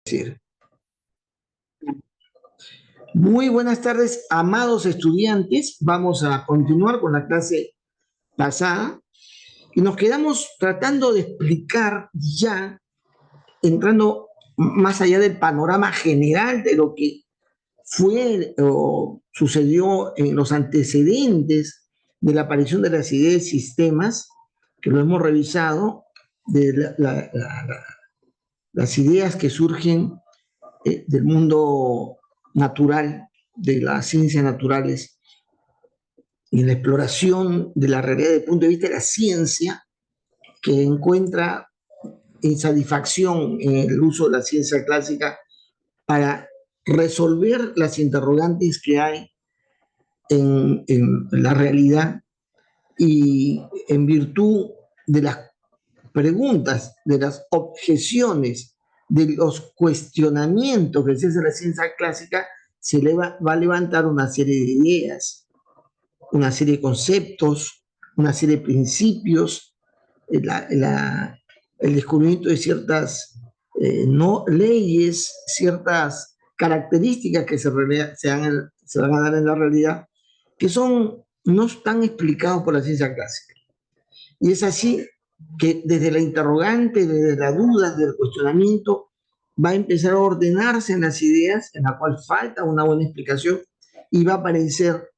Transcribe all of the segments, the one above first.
decir. Muy buenas tardes, amados estudiantes. Vamos a continuar con la clase pasada y nos quedamos tratando de explicar ya, entrando más allá del panorama general de lo que fue o sucedió en los antecedentes de la aparición de las ideas y sistemas, que lo hemos revisado, de las ideas que surgen del mundo natural, de las ciencias naturales, y la exploración de la realidad desde el punto de vista de la ciencia, que encuentra satisfacción en el uso de la ciencia clásica para resolver las interrogantes que hay en la realidad, y en virtud de las preguntas, de las objeciones, de los cuestionamientos que se hace a la ciencia clásica, se le va a levantar una serie de ideas, una serie de conceptos, una serie de principios, el descubrimiento de ciertas no leyes, ciertas características que se van a dar en la realidad, que no están explicados por la ciencia clásica. Y es así que desde la interrogante, desde la duda, desde el cuestionamiento, va a empezar a ordenarse en las ideas, en la cual falta una buena explicación, y va a aparecer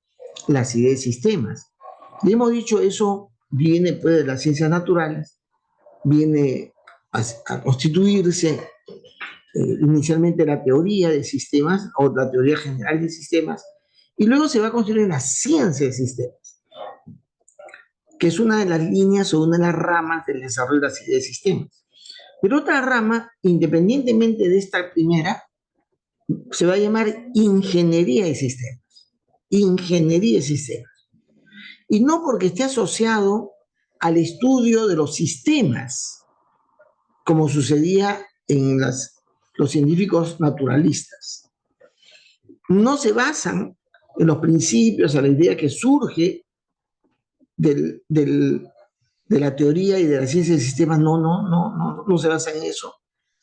las ideas de sistemas. Y hemos dicho, eso viene pues de las ciencias naturales, viene a constituirse inicialmente la teoría de sistemas, o la teoría general de sistemas, y luego se va a construir la ciencia de sistemas, que es una de las líneas o una de las ramas del desarrollo de las ideas de sistemas. Pero otra rama, independientemente de esta primera, se va a llamar ingeniería de sistemas. Ingeniería de sistemas. Y no porque esté asociado al estudio de los sistemas, como sucedía en los científicos naturalistas. No se basan en los principios, a la idea que surge de la teoría y de la ciencia de sistemas, no se basa en eso,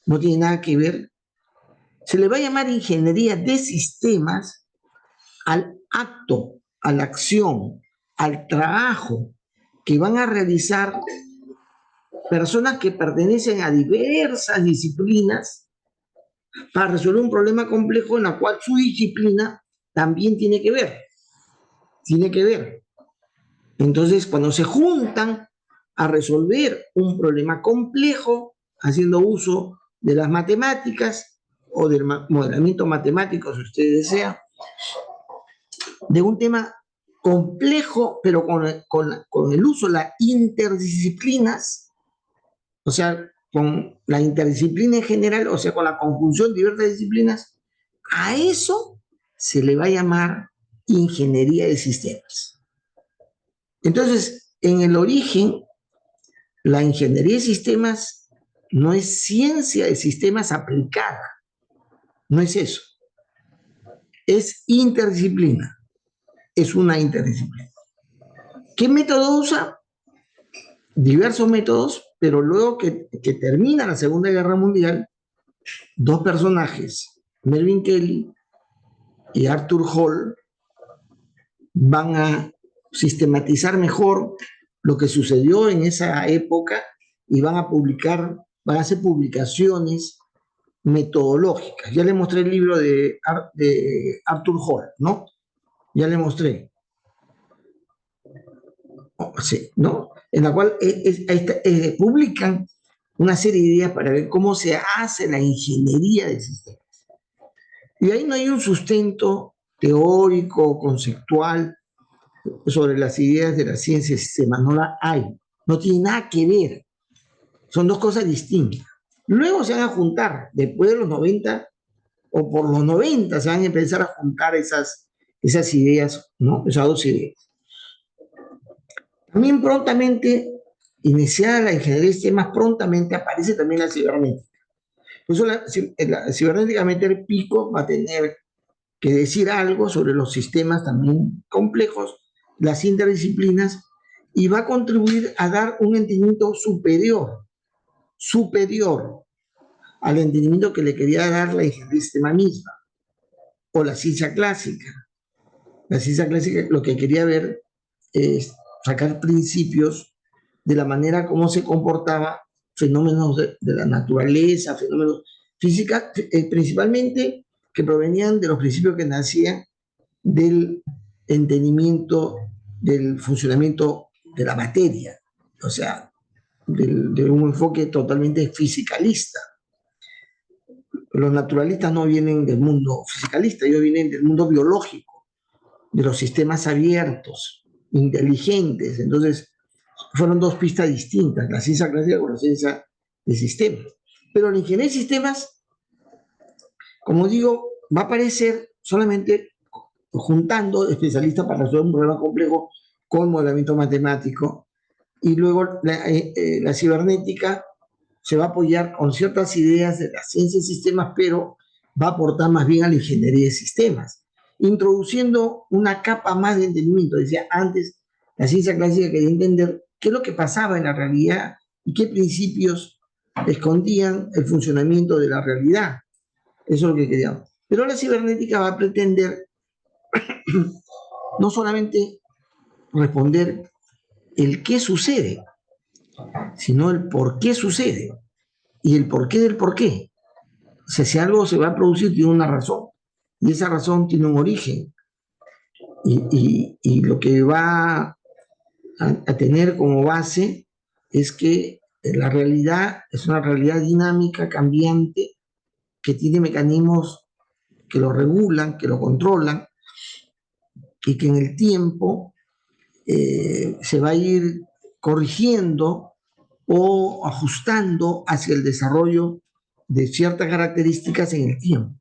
no tiene nada que ver. Se le va a llamar ingeniería de sistemas al acto, a la acción, al trabajo que van a realizar personas que pertenecen a diversas disciplinas para resolver un problema complejo en el cual su disciplina también tiene que ver. Tiene que ver. Entonces, cuando se juntan a resolver un problema complejo, haciendo uso de las matemáticas o del modelamiento matemático, si usted desea, de un tema complejo, pero con el uso de las interdisciplinas, o sea, con la interdisciplina en general, o sea, con la conjunción de diversas disciplinas, a eso se le va a llamar ingeniería de sistemas. Entonces, en el origen, la ingeniería de sistemas no es ciencia de sistemas aplicada, no es eso, es interdisciplina, es una interdisciplina. ¿Qué método usa? Diversos métodos, pero luego que termina la Segunda Guerra Mundial, dos personajes, Melvin Kelly y Arthur Hall, van a sistematizar mejor lo que sucedió en esa época y van a hacer publicaciones metodológicas. Ya le mostré el libro de Arthur Hall, ¿no? Ya le mostré. Sí, ¿no? En la cual publican una serie de ideas para ver cómo se hace la ingeniería del sistema. Y ahí no hay un sustento teórico, conceptual, sobre las ideas de la ciencia del sistema, no la hay, no tiene nada que ver, son dos cosas distintas. Luego se van a juntar, después de los 90, o por los 90 se van a empezar a juntar esas ideas, ¿no? Esas dos ideas. También prontamente, iniciada la ingeniería de sistemas, prontamente aparece también la cibernética. Por eso la cibernética, meter pico, va a tener que decir algo sobre los sistemas también complejos, las interdisciplinas, y va a contribuir a dar un entendimiento superior al entendimiento que le quería dar la ingeniería del sistema misma, o la ciencia clásica. La ciencia clásica lo que quería ver es sacar principios de la manera como se comportaba fenómenos de la naturaleza, fenómenos físicos, principalmente que provenían de los principios que nacían del entendimiento del funcionamiento de la materia, o sea, de un enfoque totalmente fisicalista. Los naturalistas no vienen del mundo fisicalista, ellos vienen del mundo biológico, de los sistemas abiertos, inteligentes. Entonces, fueron dos pistas distintas, la ciencia clásica con la ciencia de sistemas. Pero la ingeniería de sistemas, como digo, va a aparecer solamente juntando especialistas para resolver un problema complejo con modelamiento matemático, y luego la cibernética se va a apoyar con ciertas ideas de la ciencia de sistemas, pero va a aportar más bien a la ingeniería de sistemas, introduciendo una capa más de entendimiento. Decía antes, la ciencia clásica quería entender qué es lo que pasaba en la realidad y qué principios escondían el funcionamiento de la realidad. Eso es lo que queríamos. Pero la cibernética va a pretender no solamente responder el qué sucede, sino el por qué sucede y el porqué del porqué. O sea, si algo se va a producir, tiene una razón, y esa razón tiene un origen, y lo que va a tener como base es que la realidad es una realidad dinámica, cambiante, que tiene mecanismos que lo regulan, que lo controlan, y que en el tiempo se va a ir corrigiendo o ajustando hacia el desarrollo de ciertas características en el tiempo,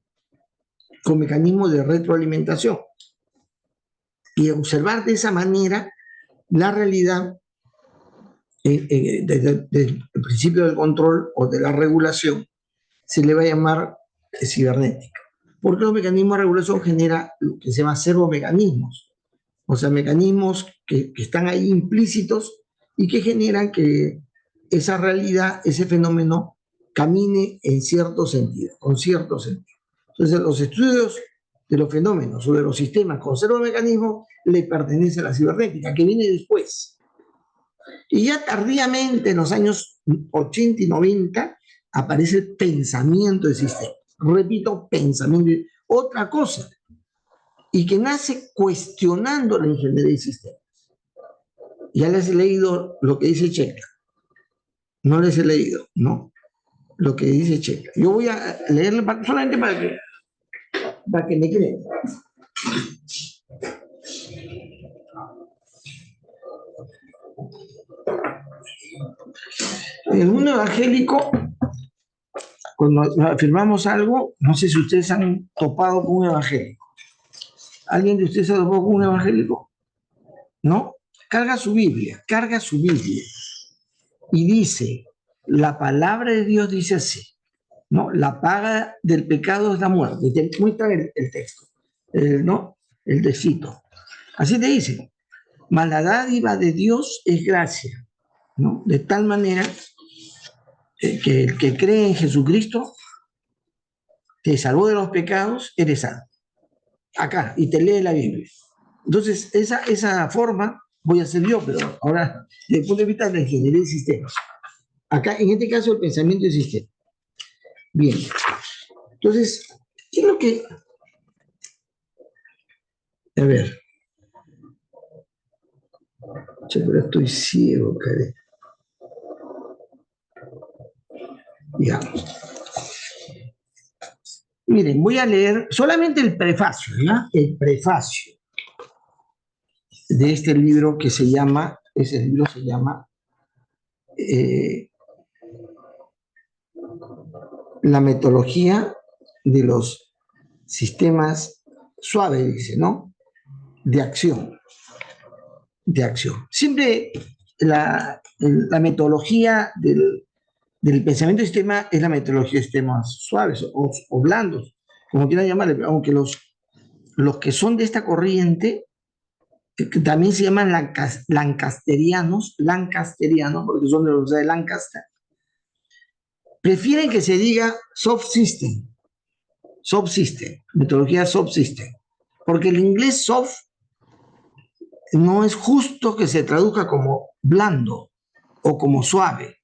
con mecanismos de retroalimentación. Y observar de esa manera la realidad desde el principio del control o de la regulación, se le va a llamar cibernética. Porque los mecanismos de regulación generan lo que se llama servomecanismos, o sea, mecanismos que están ahí implícitos y que generan que esa realidad, ese fenómeno, camine en cierto sentido, con cierto sentido. Entonces, los estudios de los fenómenos o de los sistemas con servomecanismos le pertenece a la cibernética, que viene después. Y ya tardíamente, en los años 80 y 90, aparece el pensamiento de sistemas. Repito, pensamiento, otra cosa, y que nace cuestionando la ingeniería de sistemas. Ya les he leído lo que dice Checa. No les he leído, ¿no? Lo que dice Checa. Yo voy a leerle solamente para que me crean. En el mundo evangélico, cuando afirmamos algo, no sé si ustedes han topado con un evangélico. ¿Alguien de ustedes se ha topado con un evangélico? ¿No? Carga su Biblia y dice, la palabra de Dios dice así, ¿no? La paga del pecado es la muerte. Te muestra el texto, ¿no? El textito. Así te dice, mas la dádiva de Dios es gracia, ¿no? De tal manera que el que cree en Jesucristo te salvó de los pecados, eres salvo. Acá, y te lee la Biblia. Entonces, esa forma voy a hacer yo, pero ahora, desde el punto de vista de la ingeniería de sistemas. Acá, en este caso, el pensamiento de sistema. Bien. Entonces, ¿qué es lo que...? A ver. Che, pero estoy ciego, caray. Ya. Miren, voy a leer solamente el prefacio, ¿ya? El prefacio de este libro que se llama, ese libro se llama La metodología de los sistemas suaves, dice, ¿no? De acción. De acción. Siempre la metodología del pensamiento de sistema es la metodología de sistemas suaves o blandos, como quieran llamarle, aunque los que son de esta corriente, que también se llaman lancasterianos, porque son de los de Lancaster, prefieren que se diga subsystem, metodología subsystem, porque el inglés soft no es justo que se traduzca como blando o como suave.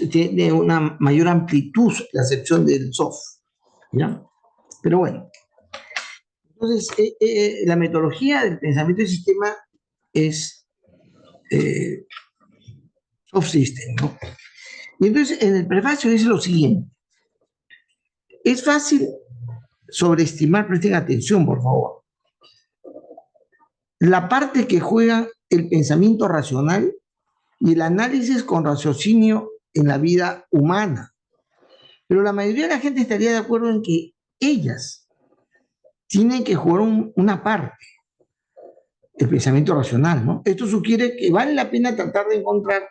Tiene una mayor amplitud la acepción del soft, ¿ya? Pero bueno, entonces la metodología del pensamiento de sistema es soft system, ¿no? Y entonces en el prefacio dice lo siguiente: es fácil sobreestimar, presten atención por favor, la parte que juega el pensamiento racional y el análisis con raciocinio en la vida humana. Pero la mayoría de la gente estaría de acuerdo en que ellas tienen que jugar una parte, el pensamiento racional, ¿no? Esto sugiere que vale la pena tratar de encontrar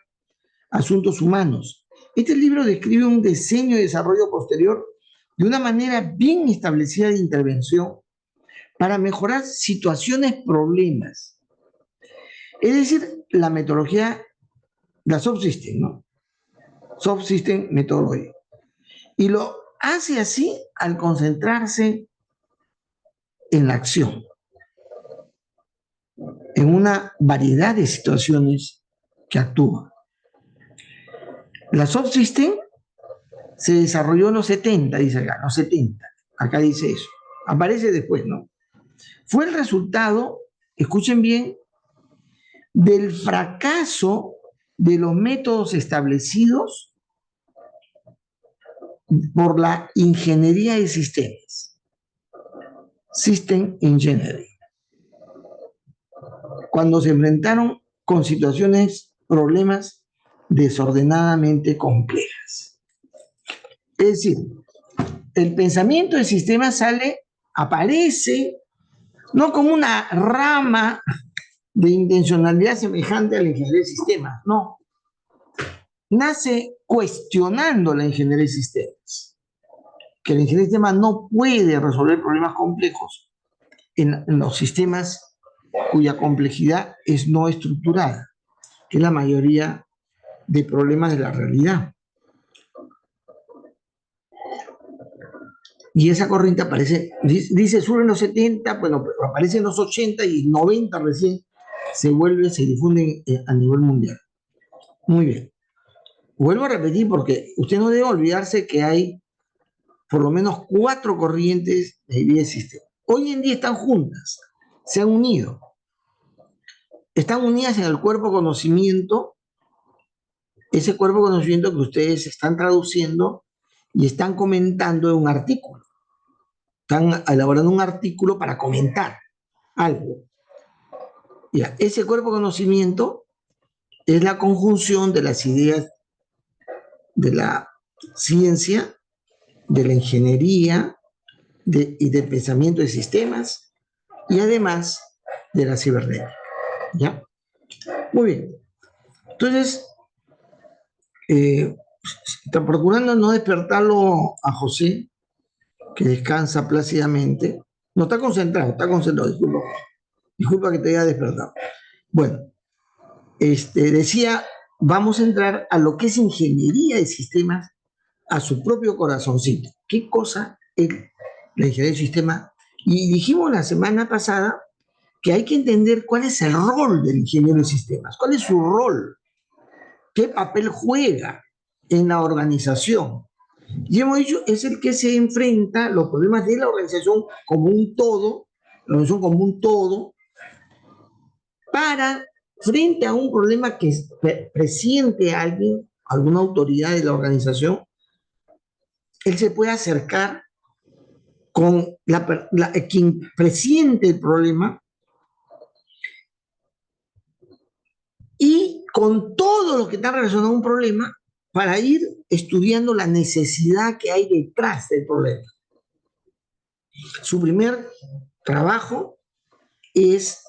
asuntos humanos. Este libro describe un diseño y desarrollo posterior de una manera bien establecida de intervención para mejorar situaciones, problemas. Es decir, la metodología, la subsystem, ¿no? Subsystem methodology. Y lo hace así al concentrarse en la acción, en una variedad de situaciones que actúan. La subsystem se desarrolló en los 70, dice acá, los 70. Acá dice eso. Aparece después, ¿no? Fue el resultado, escuchen bien, del fracaso de los métodos establecidos por la ingeniería de sistemas. System Engineering. Cuando se enfrentaron con situaciones, problemas desordenadamente complejas. Es decir, el pensamiento de sistemas aparece no como una rama de intencionalidad semejante a la ingeniería de sistemas, no. Nace cuestionando la ingeniería de sistemas, que la ingeniería de sistemas no puede resolver problemas complejos en los sistemas cuya complejidad es no estructurada, que es la mayoría de problemas de la realidad. Y esa corriente aparece, dice sur en los 70, bueno, pero aparece en los 80 y 90 recién se difunde a nivel mundial. Muy bien. Vuelvo a repetir porque usted no debe olvidarse que hay por lo menos 4 corrientes de idea de sistema. Hoy en día están juntas, se han unido. Están unidas en el cuerpo conocimiento, ese cuerpo conocimiento que ustedes están traduciendo y están comentando en un artículo. Están elaborando un artículo para comentar algo. Ya, ese cuerpo conocimiento es la conjunción de las ideas de la ciencia, de la ingeniería y del pensamiento de sistemas y además de la cibernética. ¿Ya? Muy bien. Entonces, está procurando no despertarlo a José, que descansa plácidamente. No está concentrado, disculpa. Disculpa que te haya despertado. Bueno, decía, vamos a entrar a lo que es ingeniería de sistemas a su propio corazoncito. ¿Qué cosa es la ingeniería de sistemas? Y dijimos la semana pasada que hay que entender cuál es el rol del ingeniero de sistemas, cuál es su rol, qué papel juega en la organización. Y hemos dicho, es el que se enfrenta a los problemas de la organización como un todo, la organización como un todo, para, frente a un problema que presiente a alguien, alguna autoridad de la organización, él se puede acercar con quien presiente el problema y con todo lo que está relacionado a un problema para ir estudiando la necesidad que hay detrás del problema. Su primer trabajo es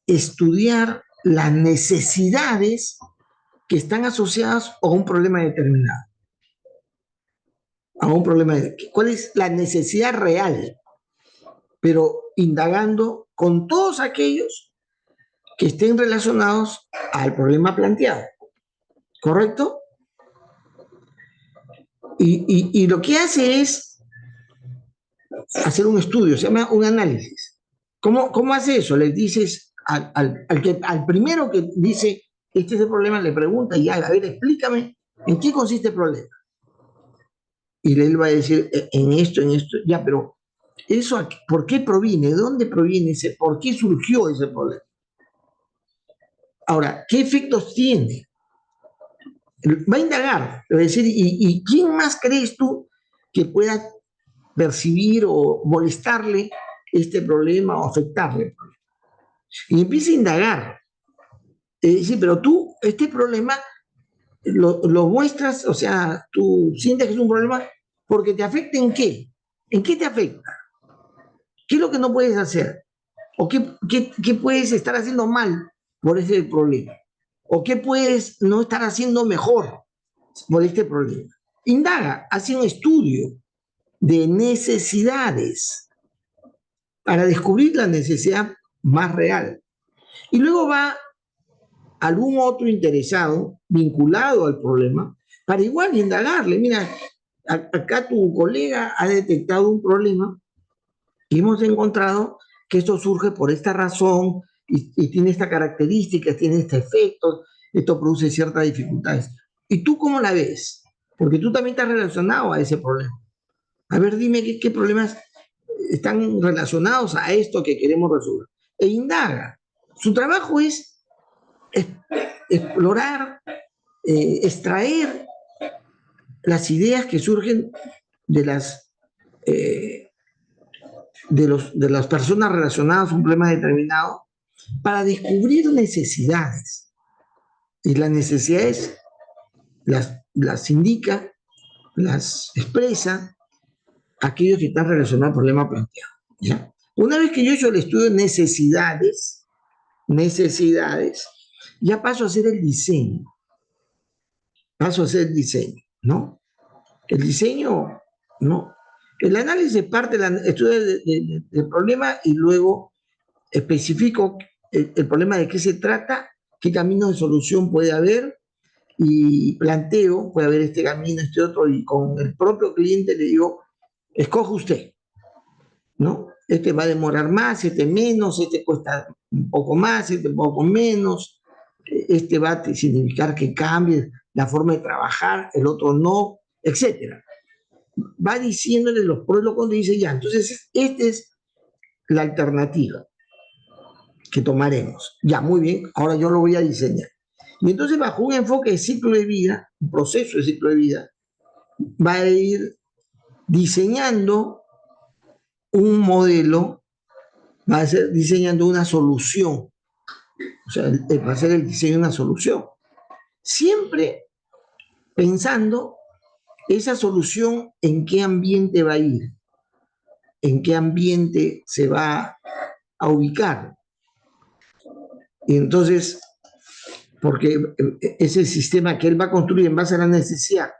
estudiar las necesidades que están asociadas a un problema determinado. ¿Cuál es la necesidad real? Pero indagando con todos aquellos que estén relacionados al problema planteado. ¿Correcto? Y lo que hace es hacer un estudio, se llama un análisis. ¿Cómo hace eso? Le dices al primero que dice, este es el problema, le pregunta, y a ver, explícame, ¿en qué consiste el problema? Y él va a decir, en esto, ya, pero eso, ¿por qué proviene? ¿De dónde proviene ese? ¿Por qué surgió ese problema? Ahora, ¿qué efectos tiene? Va a indagar, va a decir, ¿y quién más crees tú que pueda percibir o molestarle este problema o afectarle? Y empieza a indagar. Sí, pero tú, este problema lo muestras, o sea, tú sientes que es un problema porque te afecta en qué. ¿En qué te afecta? ¿Qué es lo que no puedes hacer? ¿O qué puedes estar haciendo mal por ese problema? ¿O qué puedes no estar haciendo mejor por este problema? Indaga, hace un estudio de necesidades para descubrir la necesidad más real. Y luego va algún otro interesado vinculado al problema para igual indagarle. Mira, acá tu colega ha detectado un problema y hemos encontrado que esto surge por esta razón y tiene esta característica, tiene este efecto, esto produce ciertas dificultades. ¿Y tú cómo la ves? Porque tú también estás relacionado a ese problema. A ver, dime qué problemas están relacionados a esto que queremos resolver. E indaga. Su trabajo es explorar, extraer las ideas que surgen de eh, de las personas relacionadas a un problema determinado para descubrir necesidades. Y las necesidades las indica, las expresa aquellos que están relacionados al problema planteado. ¿Ya? Una vez que yo he hecho el estudio de necesidades, ya paso a hacer el diseño. Paso a hacer el diseño, ¿no? El diseño, ¿no? El análisis parte del estudio del problema y luego especifico el problema de qué se trata, qué camino de solución puede haber y planteo, puede haber este camino, este otro, y con el propio cliente le digo, escoge usted, ¿no? Este va a demorar más, este menos, este cuesta un poco más, este un poco menos, este va a significar que cambie la forma de trabajar, el otro no, etcétera. Va diciéndole los pros y los contras y dice ya, entonces esta es la alternativa que tomaremos. Ya, muy bien, ahora yo lo voy a diseñar. Y entonces bajo un enfoque de ciclo de vida, un proceso de ciclo de vida, va a ir diseñando un modelo, va a ser diseñando una solución. O sea, va a ser el diseño de una solución. Siempre pensando esa solución en qué ambiente va a ir, en qué ambiente se va a ubicar. Y entonces, porque ese sistema que él va a construir en base a la necesidad,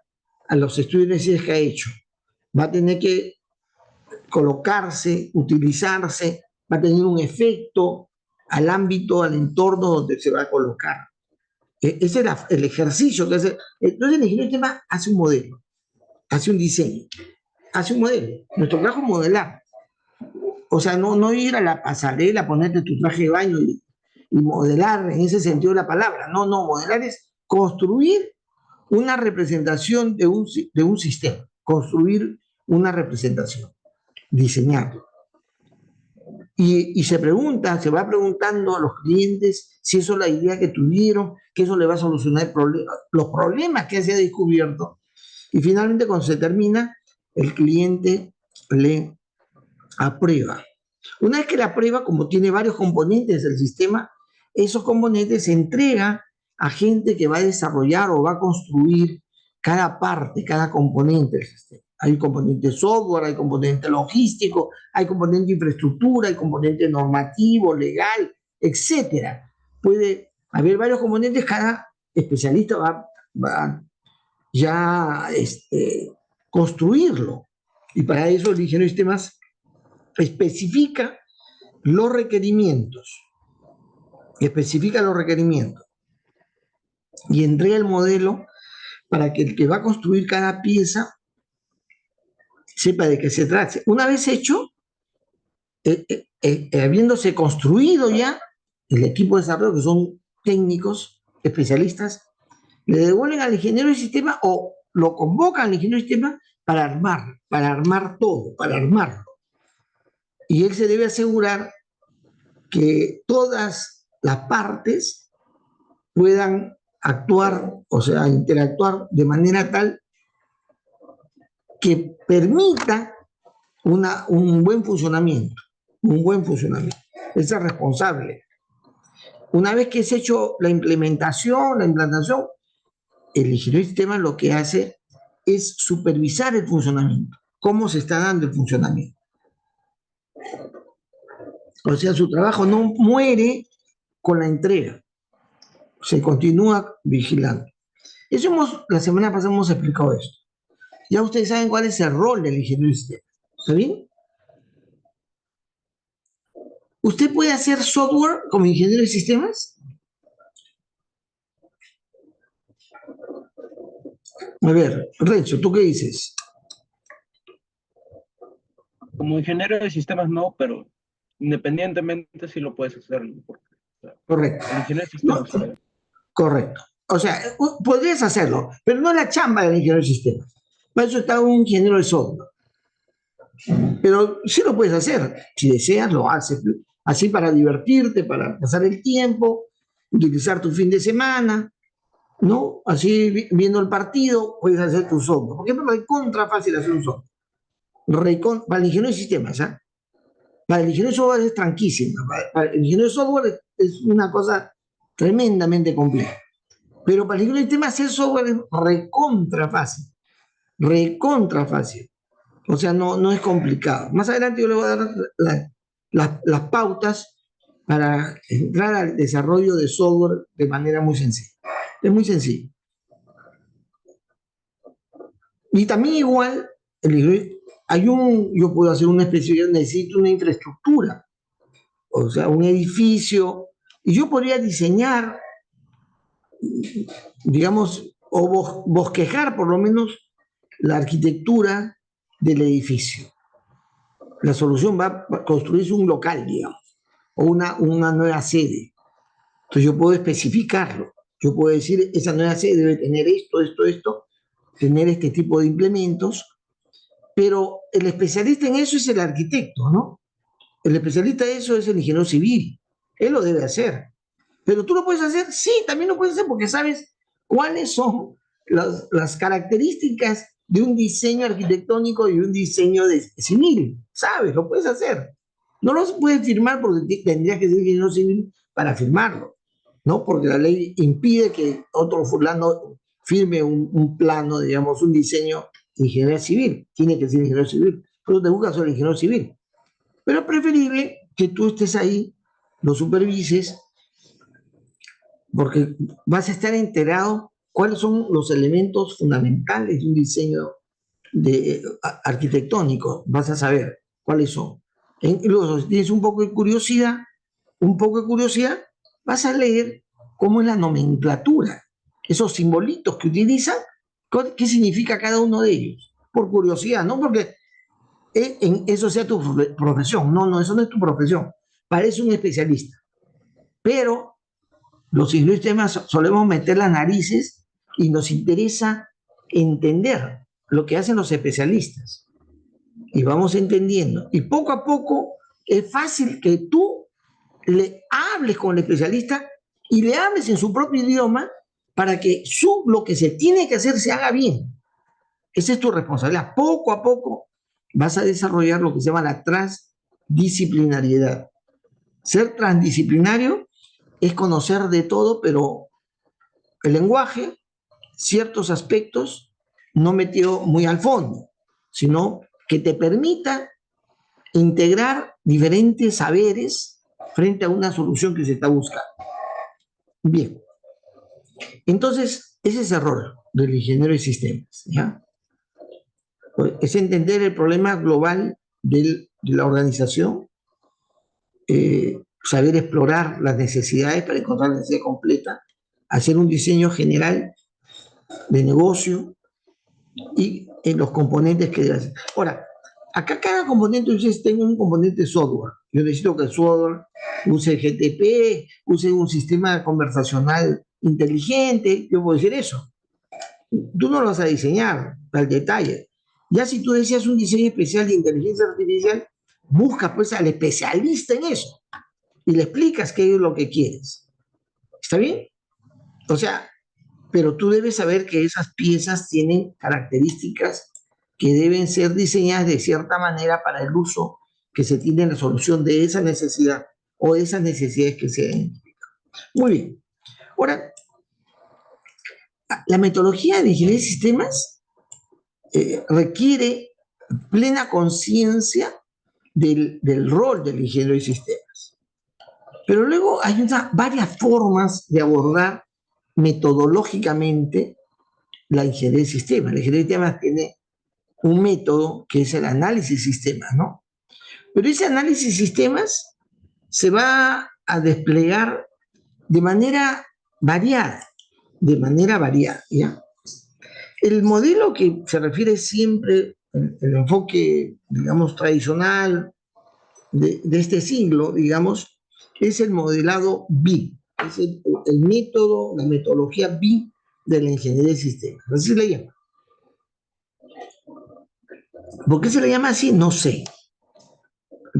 a los estudios de necesidades que ha hecho, va a tener que colocarse, utilizarse, va a tener un efecto al ámbito, al entorno donde se va a colocar. Ese es el ejercicio que hace. Entonces el ingeniero de sistema hace un modelo, hace un diseño, hace un modelo. Nuestro trabajo es modelar. O sea, no ir a la pasarela, ponerte tu traje de baño y modelar en ese sentido de la palabra. No, modelar es construir una representación de un sistema, construir una representación, diseñarlo. Y se va preguntando a los clientes si eso es la idea que tuvieron, que eso le va a solucionar los problemas que se ha descubierto. Y finalmente, cuando se termina, el cliente le aprueba. Una vez que la aprueba, como tiene varios componentes del sistema, esos componentes se entrega a gente que va a desarrollar o va a construir cada parte, cada componente del sistema. Hay componente software, hay componente logístico, hay componente infraestructura, hay componente normativo, legal, etcétera. Puede haber varios componentes, cada especialista va ya construirlo. Y para eso el ingeniero de sistemas especifica los requerimientos, y entrega el modelo para que el que va a construir cada pieza sepa de qué se trata. Una vez hecho, habiéndose construido ya el equipo de desarrollo, que son técnicos, especialistas, le devuelven al ingeniero del sistema o lo convocan al ingeniero del sistema para armar todo, para armarlo. Y él se debe asegurar que todas las partes puedan actuar, o sea, interactuar de manera tal que permita un buen funcionamiento, un buen funcionamiento. Ese es responsable. Una vez que es hecho la implantación, el ingeniero del sistema lo que hace es supervisar el funcionamiento, cómo se está dando el funcionamiento. O sea, su trabajo no muere con la entrega, se continúa vigilando. La semana pasada hemos explicado esto. Ya ustedes saben cuál es el rol del ingeniero del sistema. ¿Está bien? ¿Usted puede hacer software como ingeniero de sistemas? A ver, Renzo, ¿tú qué dices? Como ingeniero de sistemas no, pero independientemente sí lo puedes hacer, ¿no? Porque, o sea, Correcto. el ingeniero de No, sistemas, ¿sabes? correcto. O sea, podrías hacerlo, pero no es la chamba del ingeniero de sistemas. Para eso está un ingeniero de software. Pero sí lo puedes hacer. Si deseas, lo haces. Así para divertirte, para pasar el tiempo, utilizar tu fin de semana, ¿no? Así viendo el partido, puedes hacer tu software. Porque es recontra fácil hacer un software. Para el ingeniero de sistemas, ¿eh? Para el ingeniero de software es tranquísima. Para el ingeniero de software es una cosa tremendamente compleja. Pero para el ingeniero de sistemas hacer software es recontra fácil. Recontra fácil. O sea, no es complicado. Más adelante yo le voy a dar las pautas para entrar al desarrollo de software de manera muy sencilla. Es muy sencillo. Y también igual, yo puedo hacer una especialidad, necesito una infraestructura, o sea, un edificio, y yo podría diseñar, digamos, o bosquejar por lo menos la arquitectura del edificio. La solución va a construirse un local, digamos, o una nueva sede. Entonces yo puedo especificarlo. Yo puedo decir, esa nueva sede debe tener esto, tener este tipo de implementos, pero el especialista en eso es el arquitecto, ¿no? El especialista en eso es el ingeniero civil. Él lo debe hacer. Pero tú lo puedes hacer, sí, también lo puedes hacer porque sabes cuáles son las características de un diseño arquitectónico y un diseño civil. Sabes, lo puedes hacer. No lo puedes firmar porque tendrías que ser ingeniero civil para firmarlo, ¿no? Porque la ley impide que otro fulano firme un plano, digamos, un diseño de ingeniería civil. Tiene que ser ingeniero civil. Pero te buscas ser ingeniero civil. Pero es preferible que tú estés ahí, lo supervises, porque vas a estar enterado cuáles son los elementos fundamentales de un diseño arquitectónico. Vas a saber cuáles son. Luego, si tienes un poco de curiosidad, vas a leer cómo es la nomenclatura, esos simbolitos que utilizan, qué significa cada uno de ellos. Por curiosidad, no porque eso sea tu profesión. No, eso no es tu profesión. Parece un especialista. Pero los ingenieros solemos meter las narices y nos interesa entender lo que hacen los especialistas. Y vamos entendiendo. Y poco a poco es fácil que tú le hables con el especialista y le hables en su propio idioma para que lo que se tiene que hacer se haga bien. Esa es tu responsabilidad. Poco a poco vas a desarrollar lo que se llama la transdisciplinariedad. Ser transdisciplinario es conocer de todo, pero el lenguaje, ciertos aspectos, no metido muy al fondo, sino que te permita integrar diferentes saberes frente a una solución que se está buscando. Bien, entonces ese es el rol del ingeniero de sistemas, ¿ya? Es entender el problema global de la organización, saber explorar las necesidades para encontrar la necesidad completa, hacer un diseño general de negocio y en los componentes que debe hacer. Ahora, Acá cada componente, ustedes tengo un componente software. Yo necesito que el software use GTP, use un sistema conversacional inteligente. Yo puedo decir eso. Tú no lo vas a diseñar al detalle. Ya si tú decías un diseño especial de inteligencia artificial, buscas pues al especialista en eso y le explicas qué es lo que quieres. ¿Está bien? O sea, pero tú debes saber que esas piezas tienen características que deben ser diseñadas de cierta manera para el uso que se tiene en la solución de esa necesidad o de esas necesidades que se identifican. Muy bien. Ahora, la metodología de ingeniería de sistemas requiere plena conciencia del rol del ingeniero de sistemas. Pero luego hay varias formas de abordar metodológicamente la ingeniería de sistemas. La ingeniería de sistemas tiene un método que es el análisis de sistemas, ¿no? Pero ese análisis de sistemas se va a desplegar de manera variada, ¿ya? El modelo que se refiere siempre, el enfoque, digamos, tradicional de este siglo, digamos, es el modelado BIM, es el método, la metodología BIM de la ingeniería de sistemas. Así se le llama. ¿Por qué se le llama así? No sé.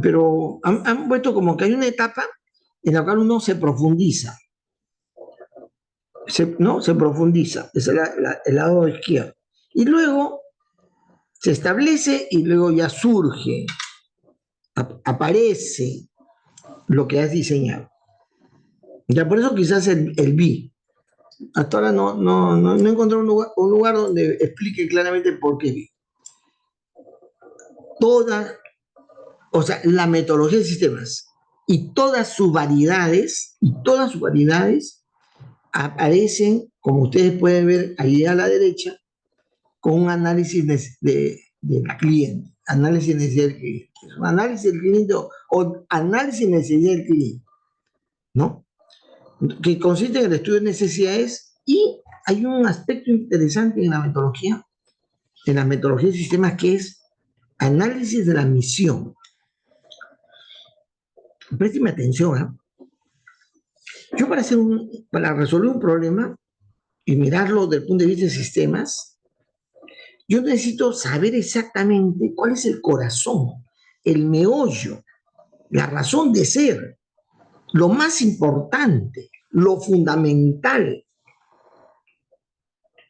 Pero han puesto como que hay una etapa en la cual uno se profundiza. ¿No? Se profundiza. Es el lado izquierdo. Y luego se establece y luego ya surge, aparece lo que has diseñado. Ya por eso quizás el BI. Hasta ahora no encontré un lugar donde explique claramente por qué BI. O sea, la metodología de sistemas y todas sus variedades, aparecen, como ustedes pueden ver ahí a la derecha, con un análisis del cliente, análisis de necesidad del cliente. Un análisis del cliente o análisis de necesidad del cliente, ¿no? Que consiste en el estudio de necesidades y hay un aspecto interesante en la metodología, en la metodología de sistemas, que es análisis de la misión. Présteme atención, ¿eh? Yo para resolver un problema y mirarlo desde el punto de vista de sistemas, yo necesito saber exactamente cuál es el corazón, el meollo, la razón de ser, lo más importante, lo fundamental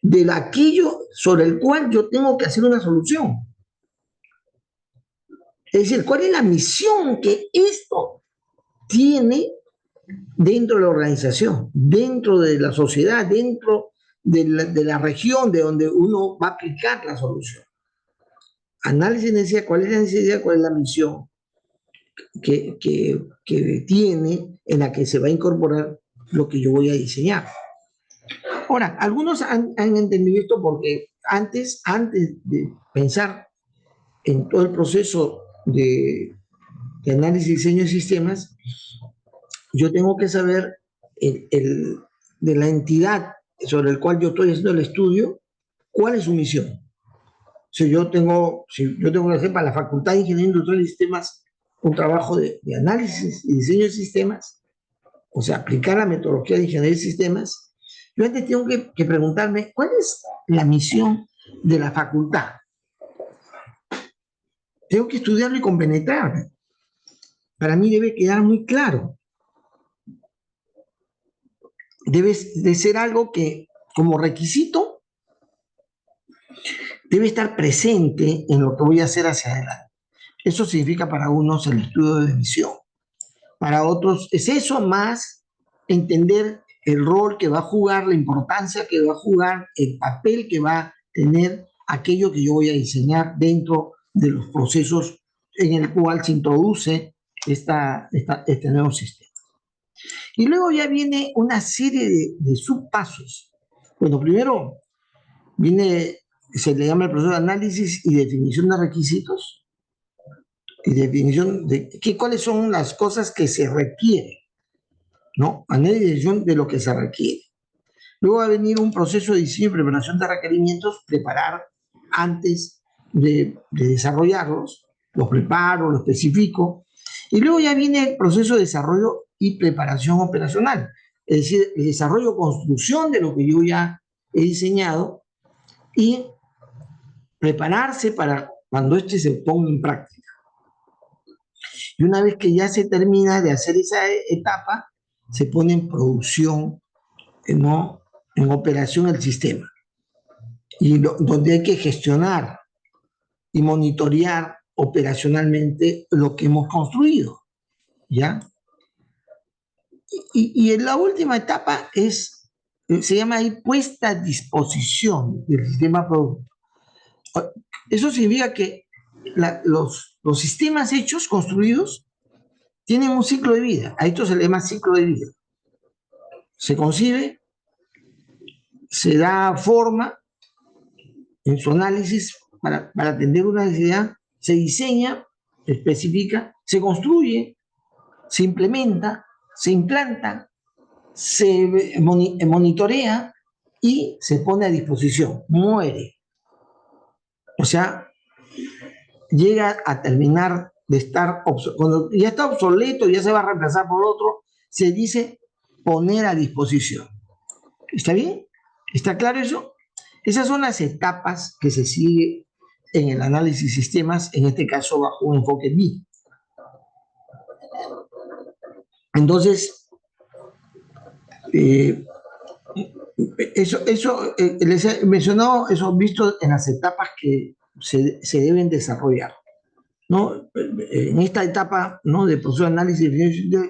de aquello sobre el cual yo tengo que hacer una solución. Es decir, ¿cuál es la misión que esto tiene dentro de la organización, dentro de la sociedad, dentro de la región de donde uno va a aplicar la solución? Análisis de necesidad, cuál es la necesidad, cuál es la misión que tiene, en la que se va a incorporar lo que yo voy a diseñar. Ahora, algunos han entendido esto porque antes de pensar en todo el proceso de análisis y diseño de sistemas, yo tengo que saber de la entidad sobre el cual yo estoy haciendo el estudio, cuál es su misión. Si yo tengo que hacer para la Facultad de Ingeniería Industrial y Sistemas un trabajo de análisis y diseño de sistemas, o sea, aplicar la metodología de ingeniería de sistemas, yo antes tengo que preguntarme cuál es la misión de la facultad. Tengo que estudiarlo y compenetrarme. Para mí debe quedar muy claro. Debe de ser algo que, como requisito, debe estar presente en lo que voy a hacer hacia adelante. Eso significa para unos el estudio de misión. Para otros es eso, más entender el rol que va a jugar, la importancia que va a jugar, el papel que va a tener aquello que yo voy a diseñar dentro de los procesos en el cual se introduce este nuevo sistema. Y luego ya viene una serie de subpasos. Bueno, primero se le llama el proceso de análisis y definición de requisitos y definición de cuáles son las cosas que se requieren, ¿no? Análisis y definición de lo que se requiere. Luego va a venir un proceso de diseño y preparación de requerimientos, preparar antes de desarrollarlos. los preparo, los especifico, y luego ya viene el proceso de desarrollo y preparación operacional, es decir, el desarrollo, construcción de lo que yo ya he diseñado y prepararse para cuando este se ponga en práctica. Y una vez que ya se termina de hacer esa etapa, se pone en producción, ¿no? En operación el sistema. Y donde hay que gestionar y monitorear operacionalmente lo que hemos construido, ¿ya? Y en la última etapa se llama ahí puesta a disposición del sistema producto. Eso significa que los sistemas hechos, construidos, tienen un ciclo de vida. A esto se le llama ciclo de vida. Se concibe, se da forma en su análisis para atender una necesidad, se diseña, se especifica, se construye, se implementa, se implanta, se monitorea y se pone a disposición, muere. O sea, llega a terminar de estar, cuando ya está obsoleto, ya se va a reemplazar por otro, se dice poner a disposición. ¿Está bien? ¿Está claro eso? Esas son las etapas que se sigue en el análisis de sistemas, en este caso bajo un enfoque BI. Entonces, les he mencionado, eso visto en las etapas que se deben desarrollar, ¿no? En esta etapa, ¿no?, de proceso de análisis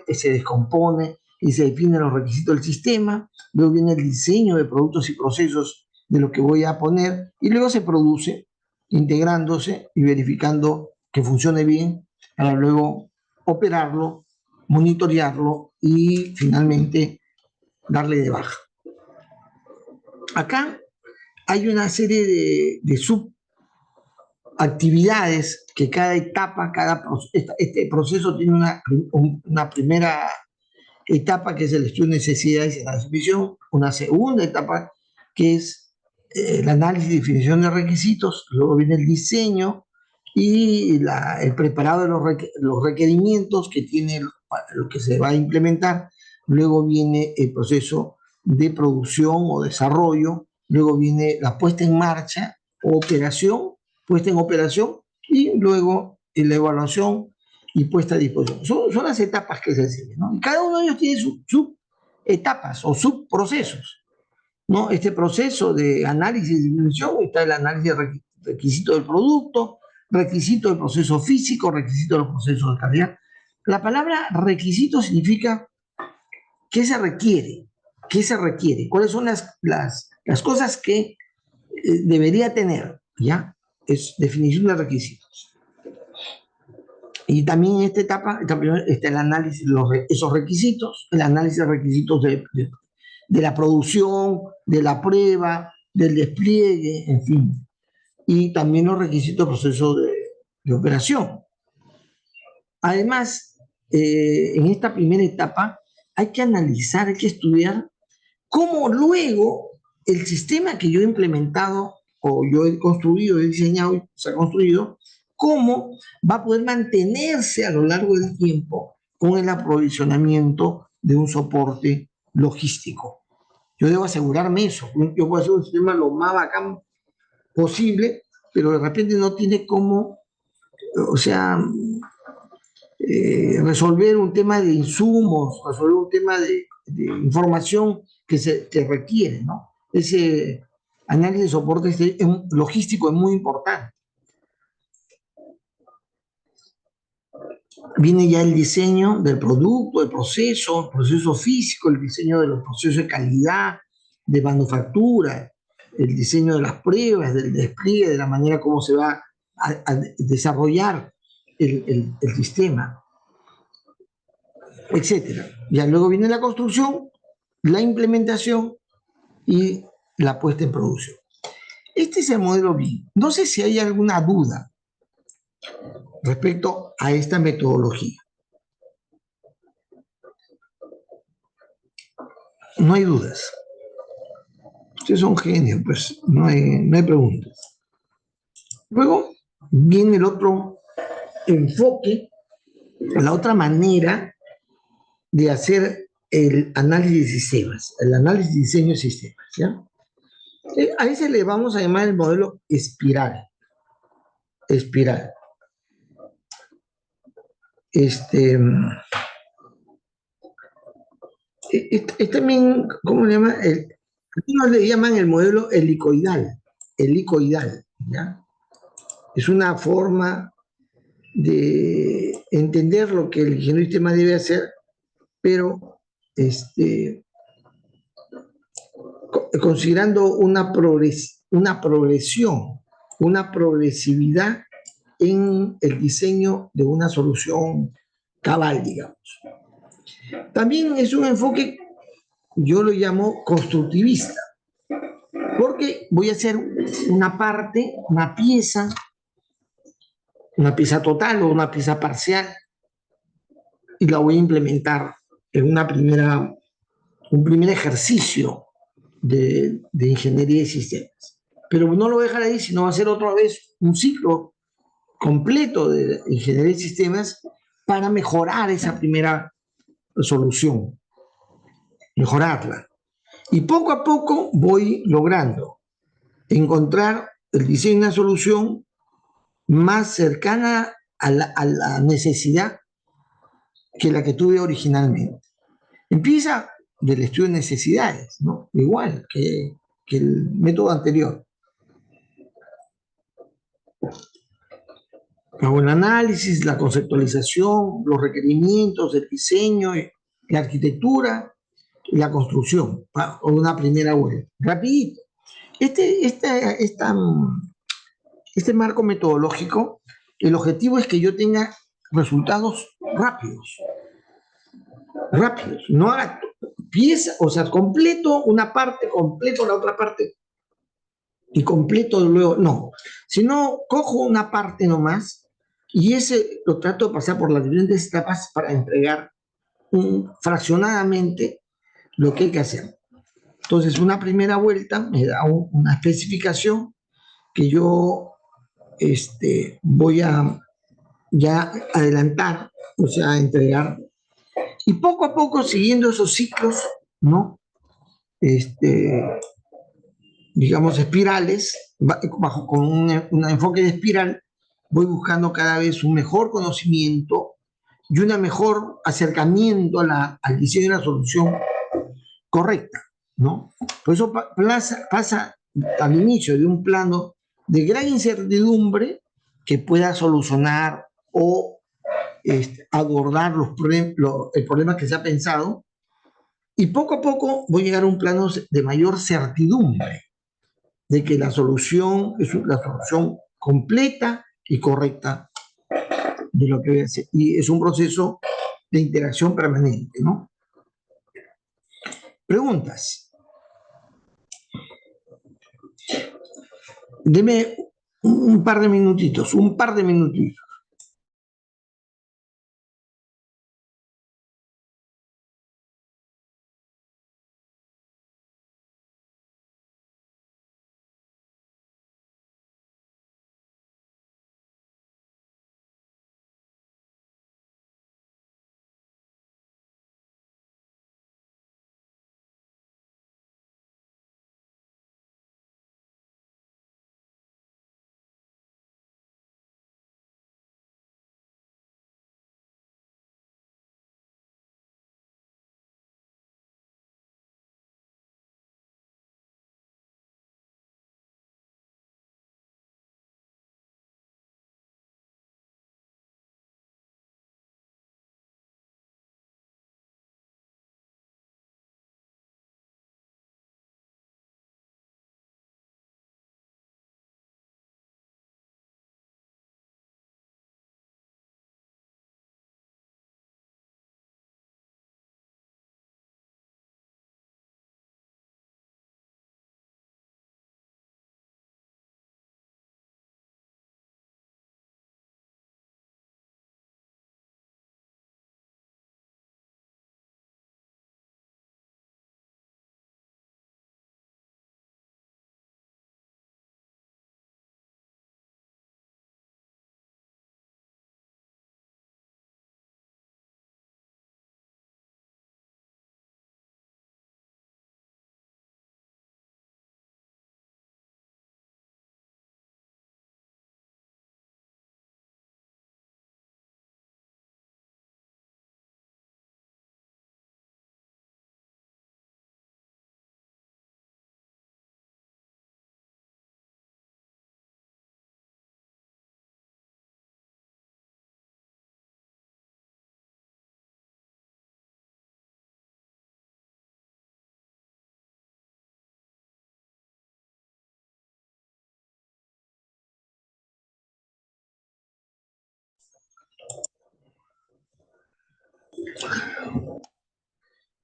se descompone y se definen los requisitos del sistema, luego viene el diseño de productos y procesos de lo que voy a poner, y luego se produce integrándose y verificando que funcione bien, para luego operarlo, monitorearlo y finalmente darle de baja. Acá hay una serie de subactividades que cada etapa, este proceso tiene una primera etapa que es el estudio de necesidades y análisis de visión, una segunda etapa que es el análisis y definición de requisitos, luego viene el diseño y el preparado de los requerimientos que tiene lo que se va a implementar, luego viene el proceso de producción o desarrollo, luego viene la puesta en marcha o operación, puesta en operación, y luego la evaluación y puesta a disposición. Son las etapas que se siguen, ¿no? Y cada uno de ellos tiene sus etapas o subprocesos, ¿no? Este proceso de análisis y definición está el análisis de requisito del producto, requisito del proceso físico, requisito de los procesos de calidad. La palabra requisito significa qué se requiere, cuáles son las cosas que debería tener, ¿ya? Es definición de requisitos. Y también en esta etapa está el análisis de esos requisitos, el análisis de requisitos de la producción, de la prueba, del despliegue, en fin. Y también los requisitos del proceso de operación. Además, en esta primera etapa hay que analizar, hay que estudiar cómo luego el sistema que yo he implementado o yo he construido, he diseñado y se ha construido, cómo va a poder mantenerse a lo largo del tiempo con el aprovisionamiento de un soporte logístico. Yo debo asegurarme eso. Yo puedo hacer un sistema lo más bacán posible, pero de repente no tiene cómo, o sea, resolver un tema de insumos, resolver un tema de información que requiere, ¿no? Ese análisis de soporte logístico es muy importante. Viene ya el diseño del producto, el proceso físico, el diseño de los procesos de calidad, de manufactura, el diseño de las pruebas, del despliegue, de la manera como se va a desarrollar el sistema, etc. Ya luego viene la construcción, la implementación y la puesta en producción. Este es el modelo BIM. No sé si hay alguna duda respecto a esta metodología. No hay dudas. Ustedes son genios, pues no hay preguntas. Luego viene el otro enfoque, la otra manera de hacer el análisis de sistemas, el análisis de diseño de sistemas, ¿ya? A ese le vamos a llamar el modelo espiral. Espiral. Es también, ¿cómo le llama? Algunos le llaman el modelo helicoidal. Helicoidal, ¿ya? Es una forma de entender lo que el ingeniero de sistema debe hacer, pero considerando una progresión, una progresividad en el diseño de una solución cabal, digamos. También es un enfoque, yo lo llamo constructivista, porque voy a hacer una parte, una pieza total o una pieza parcial, y la voy a implementar en un primer ejercicio de ingeniería de sistemas. Pero no lo voy a dejar ahí, sino va a ser otra vez un ciclo completo de ingeniería de sistemas para mejorar esa primera solución, mejorarla. Y poco a poco voy logrando encontrar el diseño de una solución más cercana a la necesidad que la que tuve originalmente. Empieza del estudio de necesidades, ¿no? Igual que el método anterior. Hago el análisis, la conceptualización, los requerimientos, el diseño, la arquitectura y la construcción, o una primera vuelta. Rapidito. Este marco metodológico, el objetivo es que yo tenga resultados rápidos, no haga pieza, o sea, completo una parte, completo la otra parte y completo luego, no, sino cojo una parte nomás y ese lo trato de pasar por las diferentes etapas para entregar fraccionadamente lo que hay que hacer. Entonces, una primera vuelta me da una especificación que yo voy a ya adelantar, o sea, entregar. Y poco a poco, siguiendo esos ciclos, ¿no? Digamos, espirales, con un enfoque de espiral, voy buscando cada vez un mejor conocimiento y un mejor acercamiento al diseño de la solución correcta, ¿no? Por eso pasa al inicio de un plano de gran incertidumbre que pueda solucionar o abordar el problema que se ha pensado, y poco a poco voy a llegar a un plano de mayor certidumbre de que la solución es la solución completa y correcta de lo que voy a hacer. Y es un proceso de interacción permanente, ¿no? Preguntas. Deme un par de minutitos.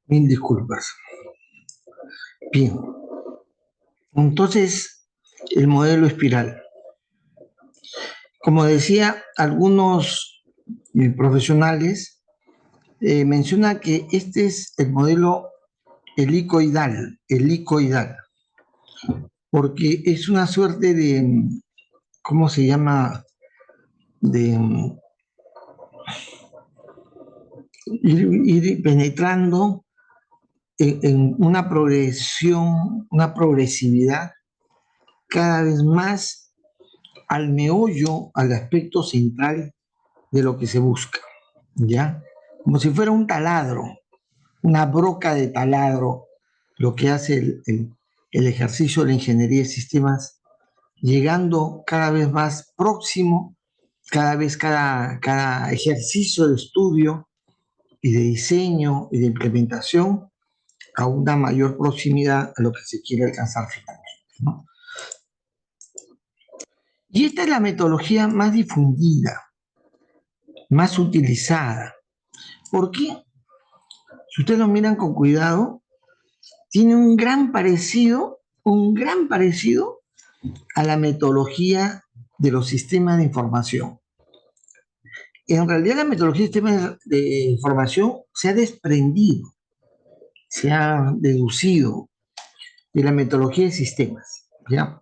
Mil disculpas. Bien. Entonces, el modelo espiral. Como decía, algunos profesionales menciona que este es el modelo helicoidal, porque es una suerte de, ¿cómo se llama? De ir penetrando en una progresión, una progresividad cada vez más al meollo, al aspecto central de lo que se busca, ¿ya? Como si fuera un taladro, una broca de taladro, lo que hace el ejercicio de la ingeniería de sistemas, llegando cada vez más próximo, cada ejercicio de estudio y de diseño y de implementación a una mayor proximidad a lo que se quiere alcanzar finalmente, ¿no? Y esta es la metodología más difundida, más utilizada. ¿Por qué? Si ustedes lo miran con cuidado, tiene un gran parecido a la metodología de los sistemas de información. En realidad la metodología de sistemas de información se ha desprendido, se ha deducido de la metodología de sistemas, ¿ya?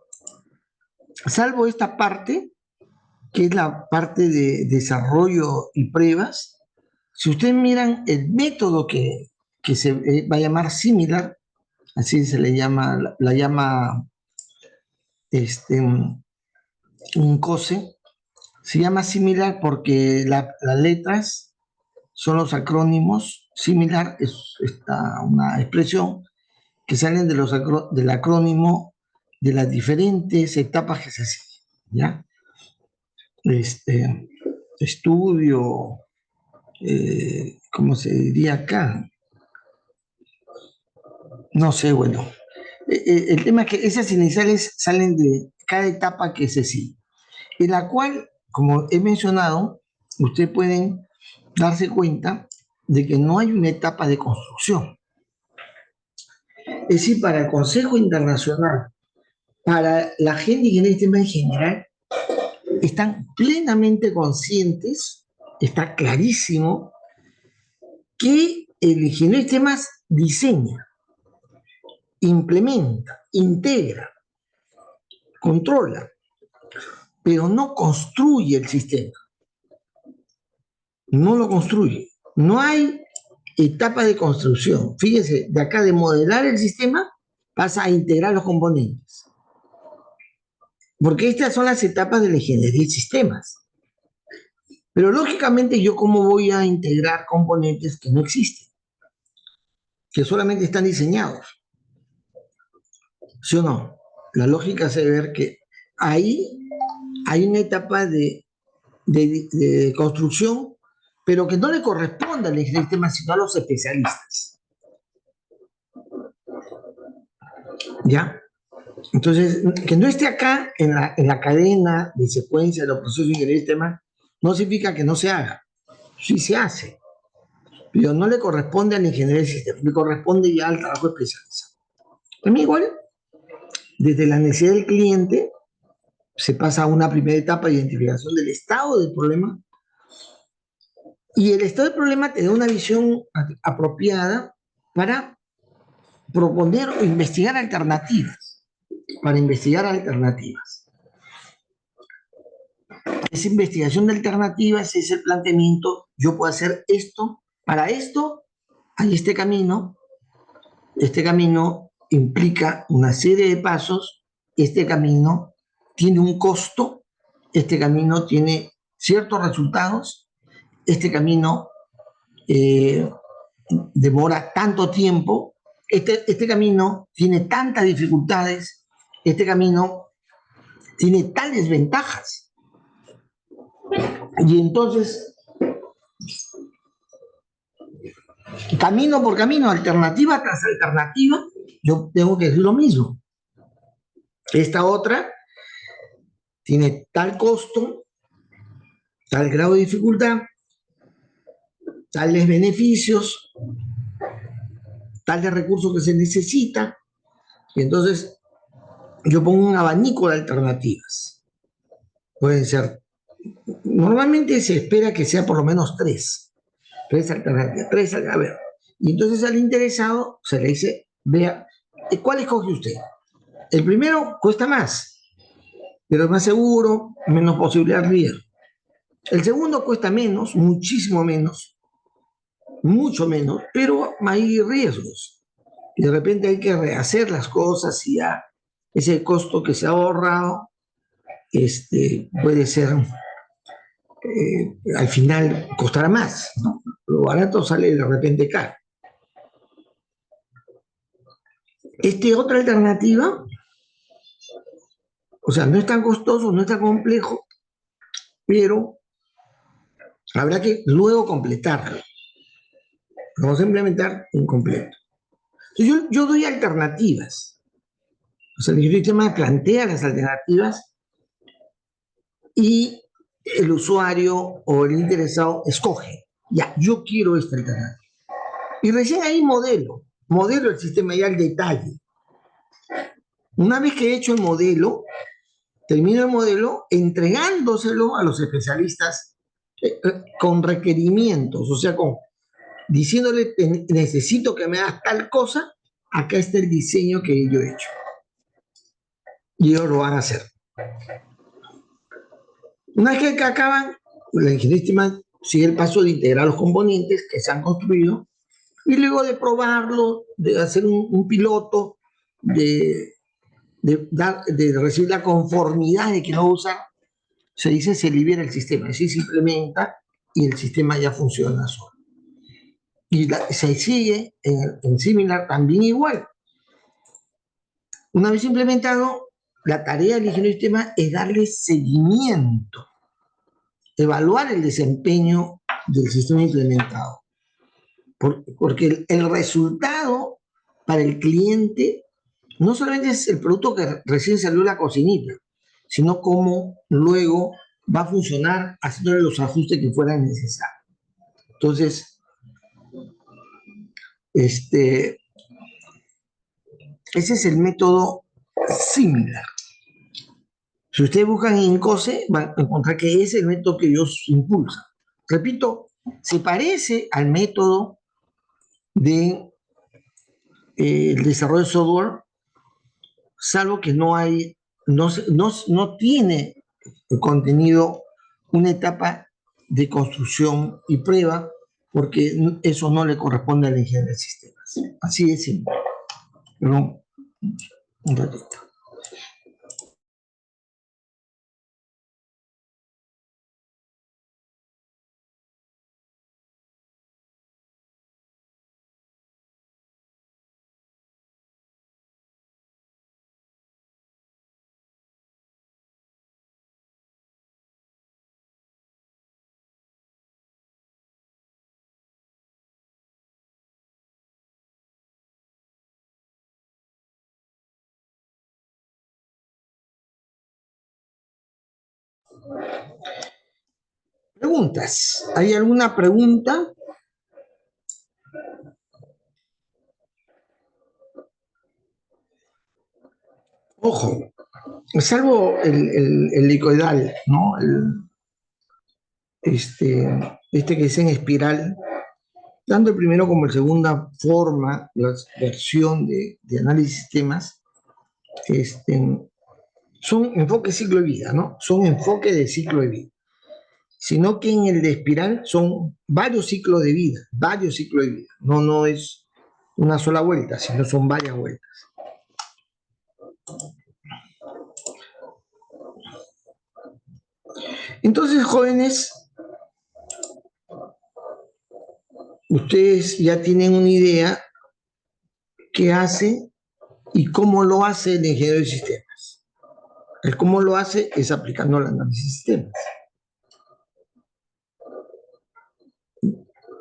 Salvo esta parte, que es la parte de desarrollo y pruebas. Si ustedes miran el método que se va a llamar similar, así se le llama, la llama un COSE, se llama similar porque las letras son los acrónimos. Similar es una expresión que salen del acrónimo de las diferentes etapas que se siguen, ¿ya? Estudio, ¿cómo se diría acá? No sé, bueno. El tema es que esas iniciales salen de cada etapa que se sigue, en la cual, como he mencionado, ustedes pueden darse cuenta de que no hay una etapa de construcción. Es decir, para el Consejo Internacional, para la gente de ingeniería de sistemas en general, están plenamente conscientes, está clarísimo, que el ingeniero de sistemas diseña, implementa, integra, controla, pero no construye el sistema. No lo construye. No hay etapa de construcción. Fíjese, de acá de modelar el sistema pasa a integrar los componentes. Porque estas son las etapas de la ingeniería de sistemas. Pero lógicamente, ¿yo cómo voy a integrar componentes que no existen? Que solamente están diseñados. ¿Sí o no? La lógica hace ver que ahí hay una etapa de construcción, pero que no le corresponde al ingeniero de sistemas, sino a los especialistas. ¿Ya? Entonces, que no esté acá en la cadena de secuencia de los procesos de ingeniería de sistemas no significa que no se haga. Sí se hace, pero no le corresponde al ingeniero de sistemas, le corresponde ya al trabajo especializado. También igual, desde la necesidad del cliente se pasa a una primera etapa de identificación del estado del problema, y el estado del problema te da una visión apropiada para proponer o investigar alternativas, Esa investigación de alternativas es el planteamiento: yo puedo hacer esto, para esto hay este camino implica una serie de pasos, este camino tiene un costo, este camino tiene ciertos resultados, este camino demora tanto tiempo, este camino tiene tantas dificultades, este camino tiene tales ventajas. Y entonces, camino por camino, alternativa tras alternativa, yo tengo que decir lo mismo. Esta otra tiene tal costo, tal grado de dificultad, tales beneficios, tales recursos que se necesitan, y entonces yo pongo un abanico de alternativas. Pueden ser, normalmente se espera que sea por lo menos tres alternativas, a ver. Y entonces al interesado se le dice, vea, ¿cuál escoge usted? El primero cuesta más, pero es más seguro, menos posibilidad de riesgo. El segundo cuesta menos, muchísimo menos, mucho menos, pero hay riesgos. Y de repente hay que rehacer las cosas y ya ese costo que se ha ahorrado puede ser, al final costará más, ¿no? Lo barato sale de repente caro. Otra alternativa, o sea, no es tan costoso, no es tan complejo, pero habrá que luego completarlo. Vamos a implementar un completo. Yo doy alternativas. O sea, el sistema plantea las alternativas y el usuario o el interesado escoge. Ya, yo quiero esta alternativa. Y recién ahí modelo el sistema ya al detalle. Una vez que he hecho el modelo, termino el modelo entregándoselo a los especialistas con requerimientos, o sea, diciéndole, necesito que me hagas tal cosa, acá está el diseño que yo he hecho. Y ellos lo van a hacer. Una vez que acaban, la ingeniería sigue el paso de integrar los componentes que se han construido y luego de probarlo, de hacer un piloto, de recibir la conformidad de que no usan, se dice se libera el sistema, así se implementa y el sistema ya funciona solo. Y se sigue en similar también igual. Una vez implementado, la tarea del ingeniero de sistema es darle seguimiento, evaluar el desempeño del sistema implementado. Porque el resultado para el cliente no solamente es el producto que recién salió de la cocinita, sino cómo luego va a funcionar haciéndole los ajustes que fueran necesarios. Entonces, ese es el método similar. Si ustedes buscan en INCOSE, van a encontrar que es el método que ellos impulsan. Repito, se parece al método de el desarrollo de software, salvo que no tiene contenido una etapa de construcción y prueba, porque eso no le corresponde a la ingeniería de sistemas. Así de simple. Pero, un ratito. Preguntas. ¿Hay alguna pregunta? Ojo, salvo el helicoidal, ¿no? Que es en espiral, tanto el primero como el segunda forma, la versión de análisis de sistemas, son enfoque ciclo de vida, ¿no? Son enfoque de ciclo de vida. Sino que en el de espiral son varios ciclos de vida, varios ciclos de vida. No es una sola vuelta, sino son varias vueltas. Entonces, jóvenes, ustedes ya tienen una idea qué hace y cómo lo hace el ingeniero de sistemas. El cómo lo hace es aplicando el análisis de sistemas.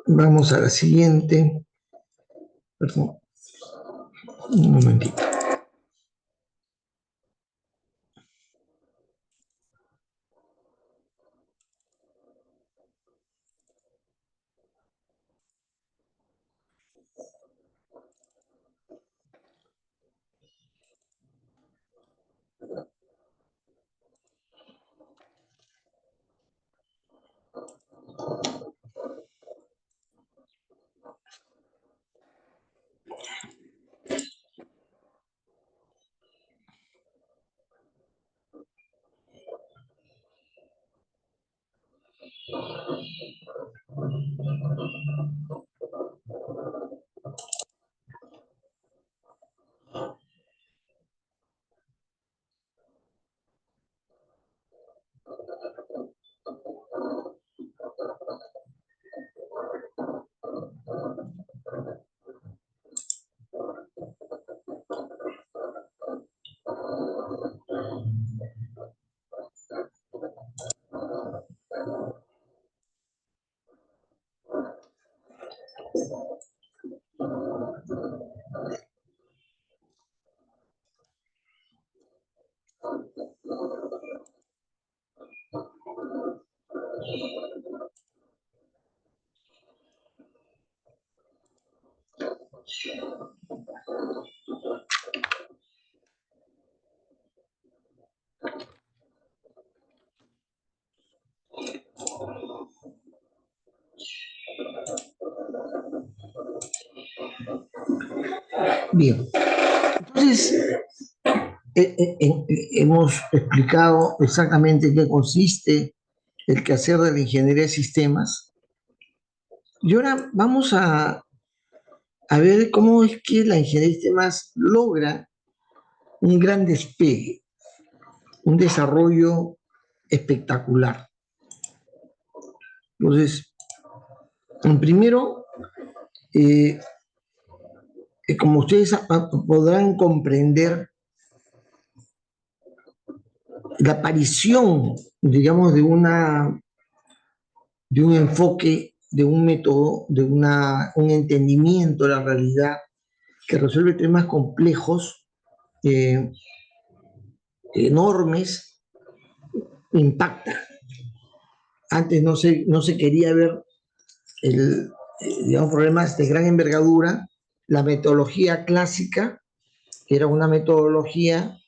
Vamos a la siguiente. Perdón. Un momentito. Bien, entonces hemos explicado exactamente en qué consiste el quehacer de la ingeniería de sistemas. Y ahora vamos a ver cómo es que la ingeniería de sistemas logra un gran despegue, un desarrollo espectacular. Entonces, primero, como ustedes podrán comprender, la aparición, digamos, de un enfoque, de un método, de un entendimiento de la realidad que resuelve temas complejos, enormes, impacta. Antes no se quería ver digamos, problemas de gran envergadura. La metodología clásica era una metodología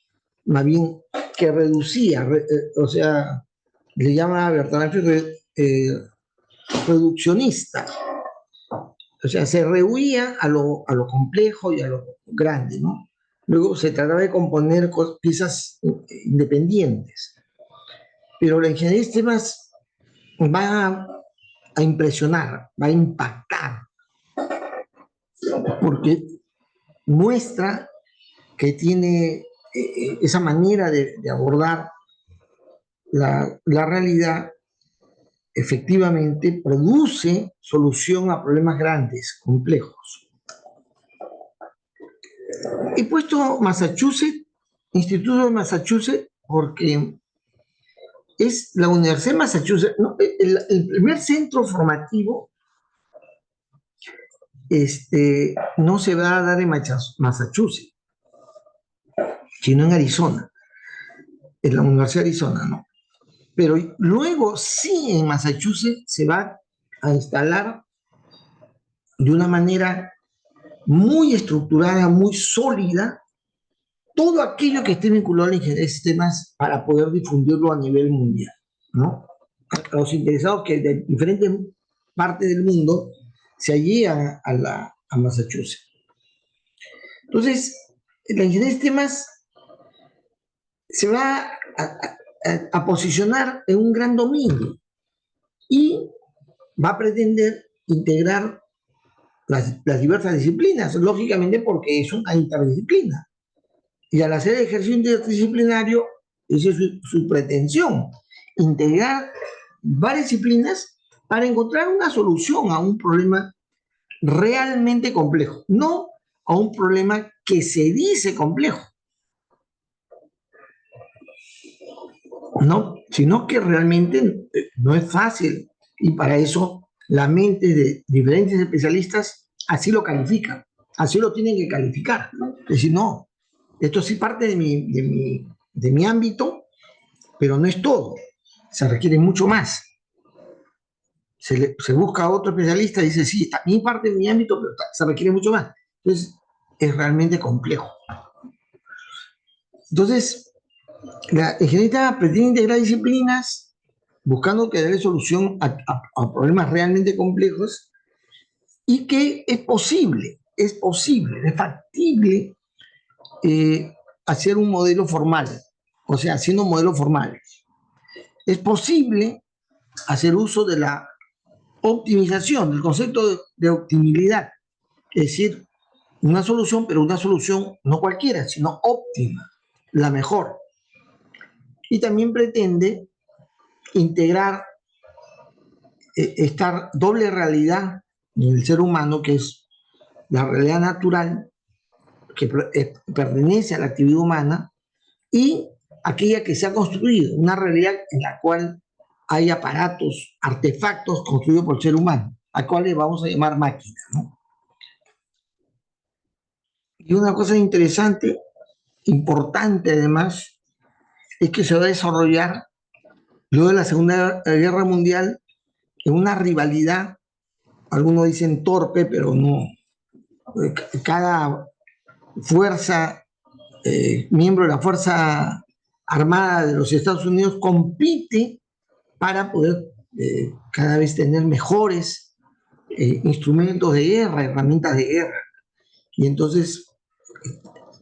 más bien que reducía, o sea, le llama Bertalanffy reduccionista. O sea, se rehuía a lo complejo y a lo grande, ¿no? Luego se trataba de componer piezas independientes. Pero la ingeniería de sistemas va a impresionar, va a impactar, porque muestra que tiene esa manera de abordar la realidad, efectivamente produce solución a problemas grandes, complejos. He puesto Massachusetts, Instituto de Massachusetts, porque es la Universidad de Massachusetts, ¿no? El primer centro formativo no se va a dar en Massachusetts, sino en Arizona, en la Universidad de Arizona, ¿no? Pero luego sí en Massachusetts se va a instalar de una manera muy estructurada, muy sólida, todo aquello que esté vinculado a la ingeniería de sistemas para poder difundirlo a nivel mundial, ¿no? A los interesados que de diferentes partes del mundo se allegan a Massachusetts. Entonces, la ingeniería de sistemas se va a posicionar en un gran dominio y va a pretender integrar las diversas disciplinas, lógicamente porque es una interdisciplina. Y al hacer ejercicio interdisciplinario, esa es su pretensión, integrar varias disciplinas para encontrar una solución a un problema realmente complejo, no a un problema que se dice complejo, no, sino que realmente no es fácil, y para eso la mente de diferentes especialistas así lo califican, así lo tienen que calificar, ¿no? Es decir, no, esto sí parte de mi ámbito, pero no es todo, se requiere mucho más. se busca a otro especialista y dice, sí, también parte de mi ámbito, pero se requiere mucho más. Entonces, es realmente complejo. Entonces, la ingeniería pretende integrar disciplinas buscando que dé solución a problemas realmente complejos y que es posible, es factible hacer un modelo formal, o sea, haciendo modelos formales. Es posible hacer uso de la optimización, del concepto de optimilidad, es decir, una solución, pero una solución no cualquiera, sino óptima, la mejor. Y también pretende integrar esta doble realidad del ser humano, que es la realidad natural, que pertenece a la actividad humana, y aquella que se ha construido, una realidad en la cual hay aparatos, artefactos construidos por el ser humano, a cuales vamos a llamar máquinas, ¿no? Y una cosa interesante, importante además, es que se va a desarrollar luego de la Segunda Guerra Mundial en una rivalidad, algunos dicen torpe, pero no. Cada fuerza, miembro de la Fuerza Armada de los Estados Unidos compite para poder cada vez tener mejores instrumentos de guerra, herramientas de guerra. Y entonces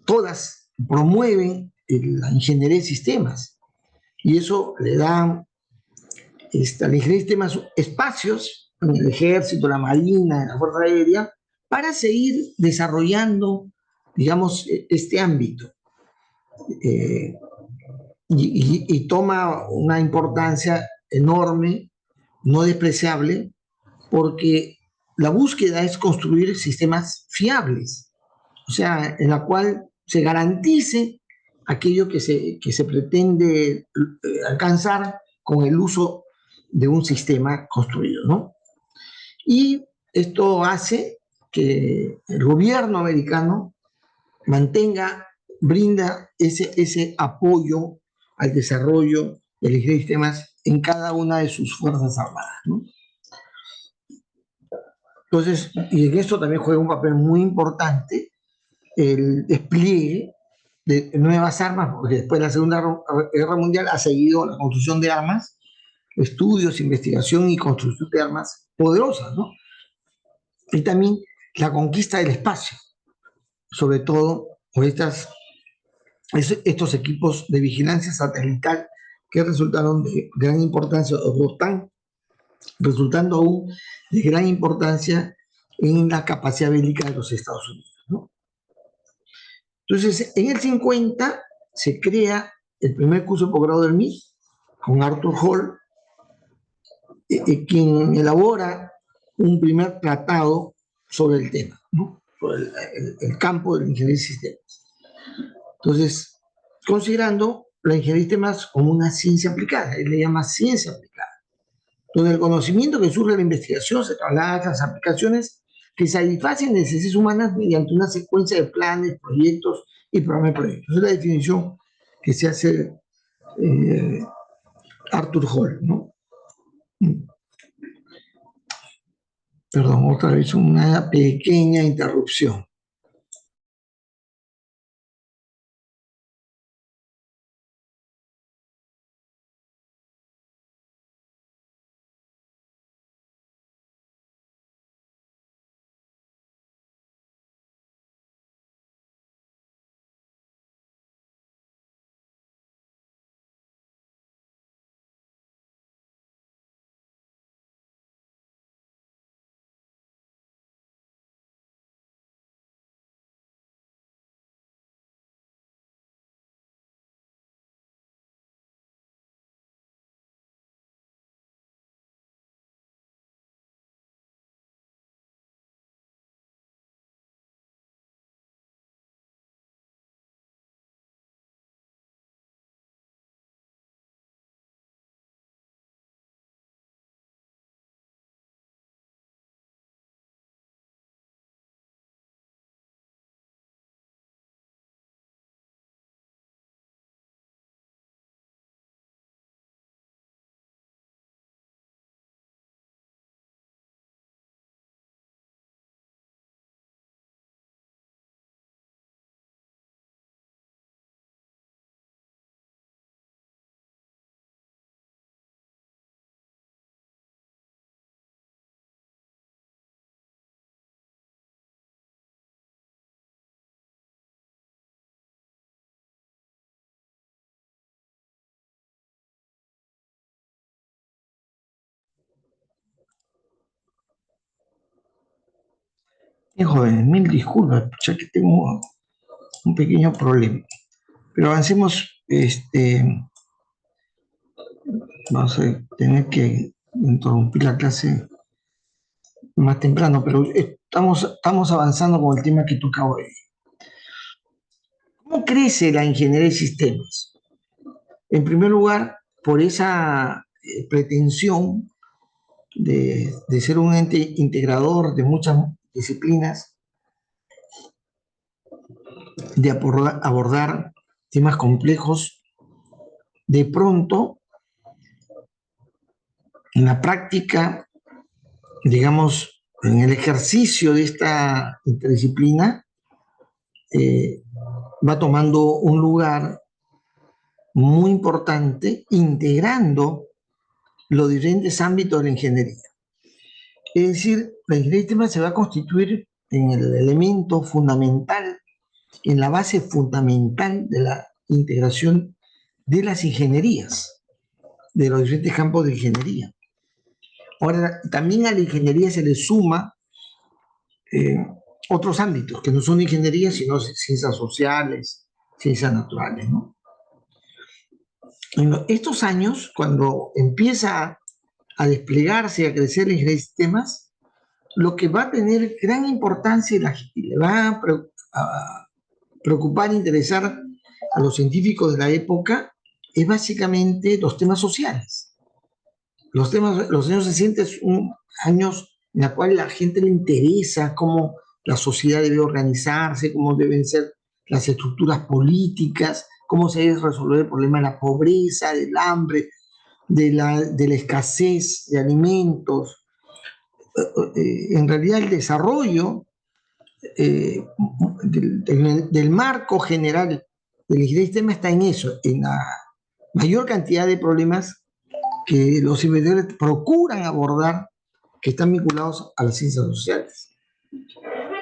todas promueven la ingeniería de sistemas. Y eso le da a la ingeniería de sistemas espacios en el ejército, la marina, en la fuerza aérea, para seguir desarrollando, digamos, este ámbito. Eh, y toma una importancia enorme, no despreciable, porque la búsqueda es construir sistemas fiables, o sea, en la cual se garantice aquello que se pretende alcanzar con el uso de un sistema construido, ¿no? Y esto hace que el gobierno americano mantenga, brinda ese apoyo al desarrollo de los sistemas en cada una de sus fuerzas armadas, ¿no? Entonces, y en esto también juega un papel muy importante el despliegue de nuevas armas, porque después de la Segunda Guerra Mundial ha seguido la construcción de armas, estudios, investigación y construcción de armas poderosas, ¿no? Y también la conquista del espacio, sobre todo por estos equipos de vigilancia satelital que resultaron de gran importancia, o están resultando aún de gran importancia en la capacidad bélica de los Estados Unidos, ¿no? Entonces, en el 50 se crea el primer curso de posgrado del MIT con Arthur Hall, quien elabora un primer tratado sobre el tema, ¿no? Sobre el campo de la ingeniería de sistemas. Entonces, considerando la ingeniería de sistemas como una ciencia aplicada, él le llama ciencia aplicada, donde el conocimiento que surge de la investigación se traslada a las aplicaciones que satisfacen necesidades humanas mediante una secuencia de planes, proyectos y programas de proyectos. Esa es la definición que se hace Arthur Hall, ¿no? Perdón, otra vez una pequeña interrupción. Jóvenes, mil disculpas, ya que tengo un pequeño problema. Pero avancemos, vamos a tener que interrumpir la clase más temprano, pero estamos avanzando con el tema que toca hoy. ¿Cómo crece la ingeniería de sistemas? En primer lugar, por esa pretensión de ser un ente integrador de muchas disciplinas, de abordar temas complejos, de pronto, en la práctica, digamos, en el ejercicio de esta interdisciplina, va tomando un lugar muy importante, integrando los diferentes ámbitos de la ingeniería. Es decir, la ingeniería de sistemas se va a constituir en el elemento fundamental, en la base fundamental de la integración de las ingenierías, de los diferentes campos de ingeniería. Ahora, también a la ingeniería se le suma otros ámbitos que no son ingeniería, sino ciencias sociales, ciencias naturales, ¿no? En estos años, cuando empieza a desplegarse y a crecer la ingeniería de sistemas, lo que va a tener gran importancia y le va a preocupar e interesar a los científicos de la época es básicamente los temas sociales. Los años 60 son años en los cuales la gente le interesa cómo la sociedad debe organizarse, cómo deben ser las estructuras políticas, cómo se debe resolver el problema de la pobreza, del hambre, de la escasez de alimentos. En realidad el desarrollo del marco general del ingeniería de sistemas está en eso, en la mayor cantidad de problemas que los investigadores procuran abordar que están vinculados a las ciencias sociales.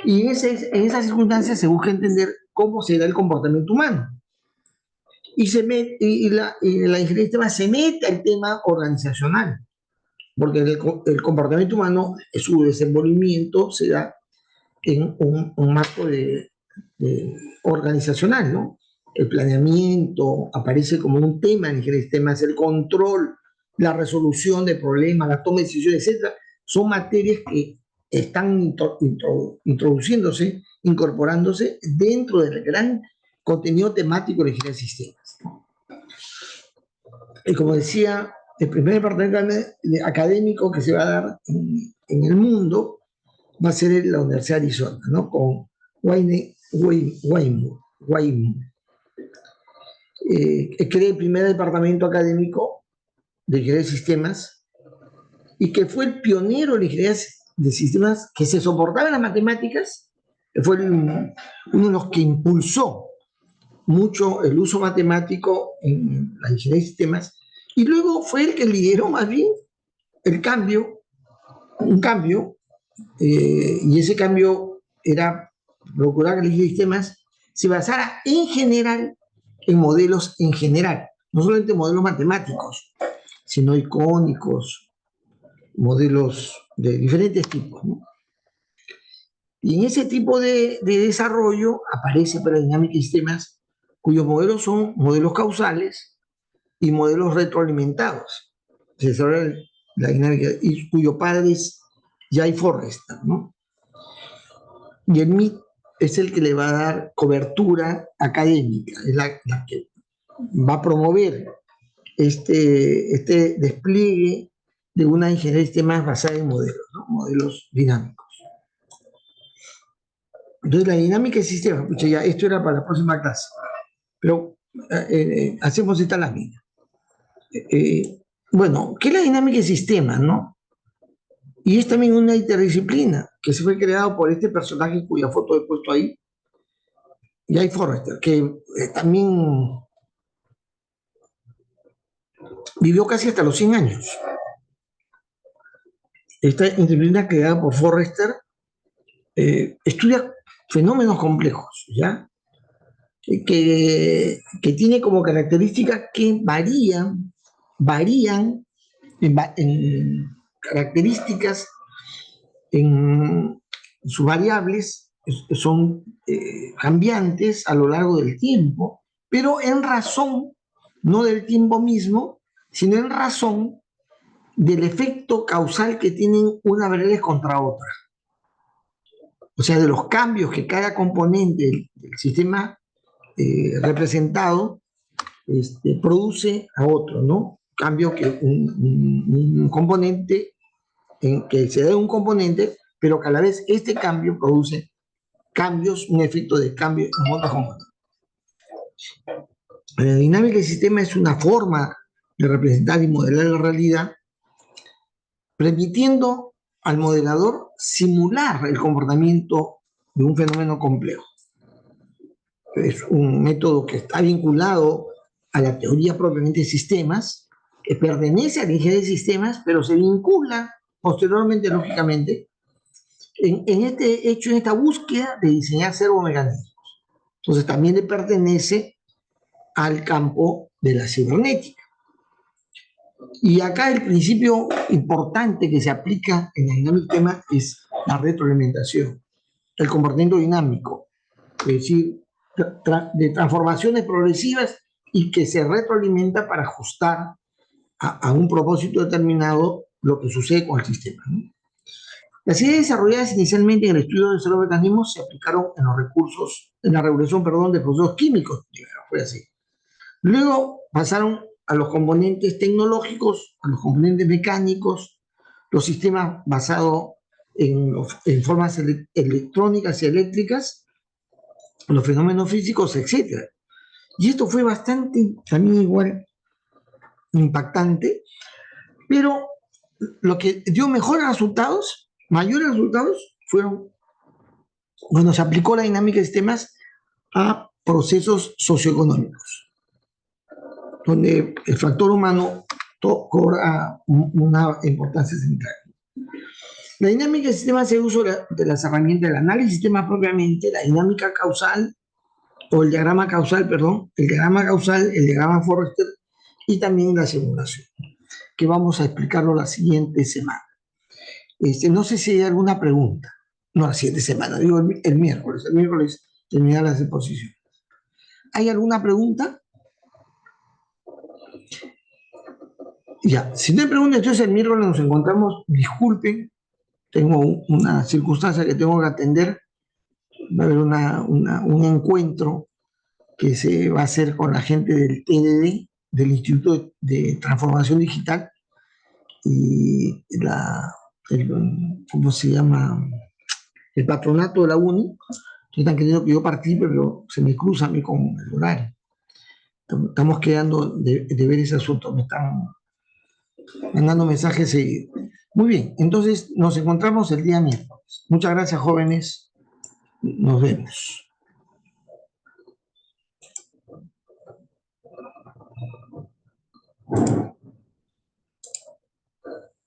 Y en esas circunstancias se busca entender cómo se da el comportamiento humano. Y la ingeniería de sistemas se mete al tema organizacional, porque el comportamiento humano, su desenvolvimiento se da en un marco organizacional, ¿no? El planeamiento aparece como un tema en el sistema, el control, la resolución de problemas, la toma de decisiones, etc. Son materias que están introduciéndose, incorporándose dentro del gran contenido temático de la ingeniería de sistemas. Y como decía, el primer departamento académico que se va a dar en el mundo va a ser la Universidad de Arizona, ¿no? Con Wayne. Crea el primer departamento académico de ingeniería de sistemas y que fue el pionero de ingeniería de sistemas que se soportaba en las matemáticas, fue uno de los que impulsó mucho el uso matemático en la ingeniería de sistemas, y luego fue el que lideró más bien un cambio, y ese cambio era procurar que la ingeniería de sistemas se basara en general en modelos en general, no solamente modelos matemáticos, sino icónicos, modelos de diferentes tipos, ¿no? Y en ese tipo de desarrollo aparece para la dinámica de sistemas cuyos modelos son modelos causales y modelos retroalimentados. Se desarrolla la dinámica y cuyo padre es Jay Forrester, ¿no? Y el MIT es el que le va a dar cobertura académica, es la que va a promover este despliegue de una ingeniería de sistemas basada en modelos, ¿no? Modelos dinámicos. Entonces, la dinámica de sistemas, pucha, ya esto era para la próxima clase, pero hacemos esta lámina. Bueno, ¿qué es la dinámica de sistemas, no? Y es también una interdisciplina que se fue creado por este personaje cuya foto he puesto ahí, Jay Forrester, que también vivió casi hasta los 100 años. Esta interdisciplina creada por Forrester estudia fenómenos complejos, ¿ya? Que tiene como características que varían en características, en sus variables son cambiantes a lo largo del tiempo, pero en razón, no del tiempo mismo, sino en razón del efecto causal que tienen una variable contra otra. O sea, de los cambios que cada componente del sistema representado produce a otro, ¿no? Cambio que un componente, que se da en un componente, pero que a la vez este cambio produce cambios, un efecto de cambio en otros componentes. La dinámica del sistema es una forma de representar y modelar la realidad, permitiendo al modelador simular el comportamiento de un fenómeno complejo. Es un método que está vinculado a la teoría propiamente de sistemas, que pertenece a la ingeniería de sistemas, pero se vincula posteriormente, lógicamente, en este hecho, en esta búsqueda de diseñar servomecanismos. Entonces también le pertenece al campo de la cibernética. Y acá el principio importante que se aplica en la dinámica del sistema es la retroalimentación, el comportamiento dinámico, es decir, de transformaciones progresivas y que se retroalimenta para ajustar a un propósito determinado lo que sucede con el sistema, ¿no? Las ideas desarrolladas inicialmente en el estudio de los mecanismos se aplicaron en los recursos, en la regulación, perdón, de procesos químicos, fue así. Luego pasaron a los componentes tecnológicos, a los componentes mecánicos, los sistemas basados en formas electrónicas y eléctricas, los fenómenos físicos, etc. Y esto fue bastante, también igual, impactante, pero lo que dio mejores resultados, mayores resultados, fueron cuando se aplicó la dinámica de sistemas a procesos socioeconómicos, donde el factor humano cobra una importancia central. La dinámica de sistemas se usa de las herramientas del análisis de sistemas propiamente, la dinámica causal, o el diagrama causal, perdón, el diagrama Forrester, y también la simulación, que vamos a explicarlo la siguiente semana. No sé si hay alguna pregunta. No, la siguiente semana, digo el miércoles. El miércoles terminar las exposiciones. ¿Hay alguna pregunta? Ya, si no hay preguntas, entonces el miércoles nos encontramos. Disculpen, tengo una circunstancia que tengo que atender. Va a haber un encuentro que se va a hacer con la gente del TDD, del Instituto de Transformación Digital, y ¿cómo se llama? El patronato de la UNI. Están queriendo que yo participe, pero se me cruza a mí con el horario. Estamos quedando de ver ese asunto. Me están mandando mensajes seguidos. Muy bien, entonces nos encontramos el día miércoles. Muchas gracias, jóvenes. Nos vemos.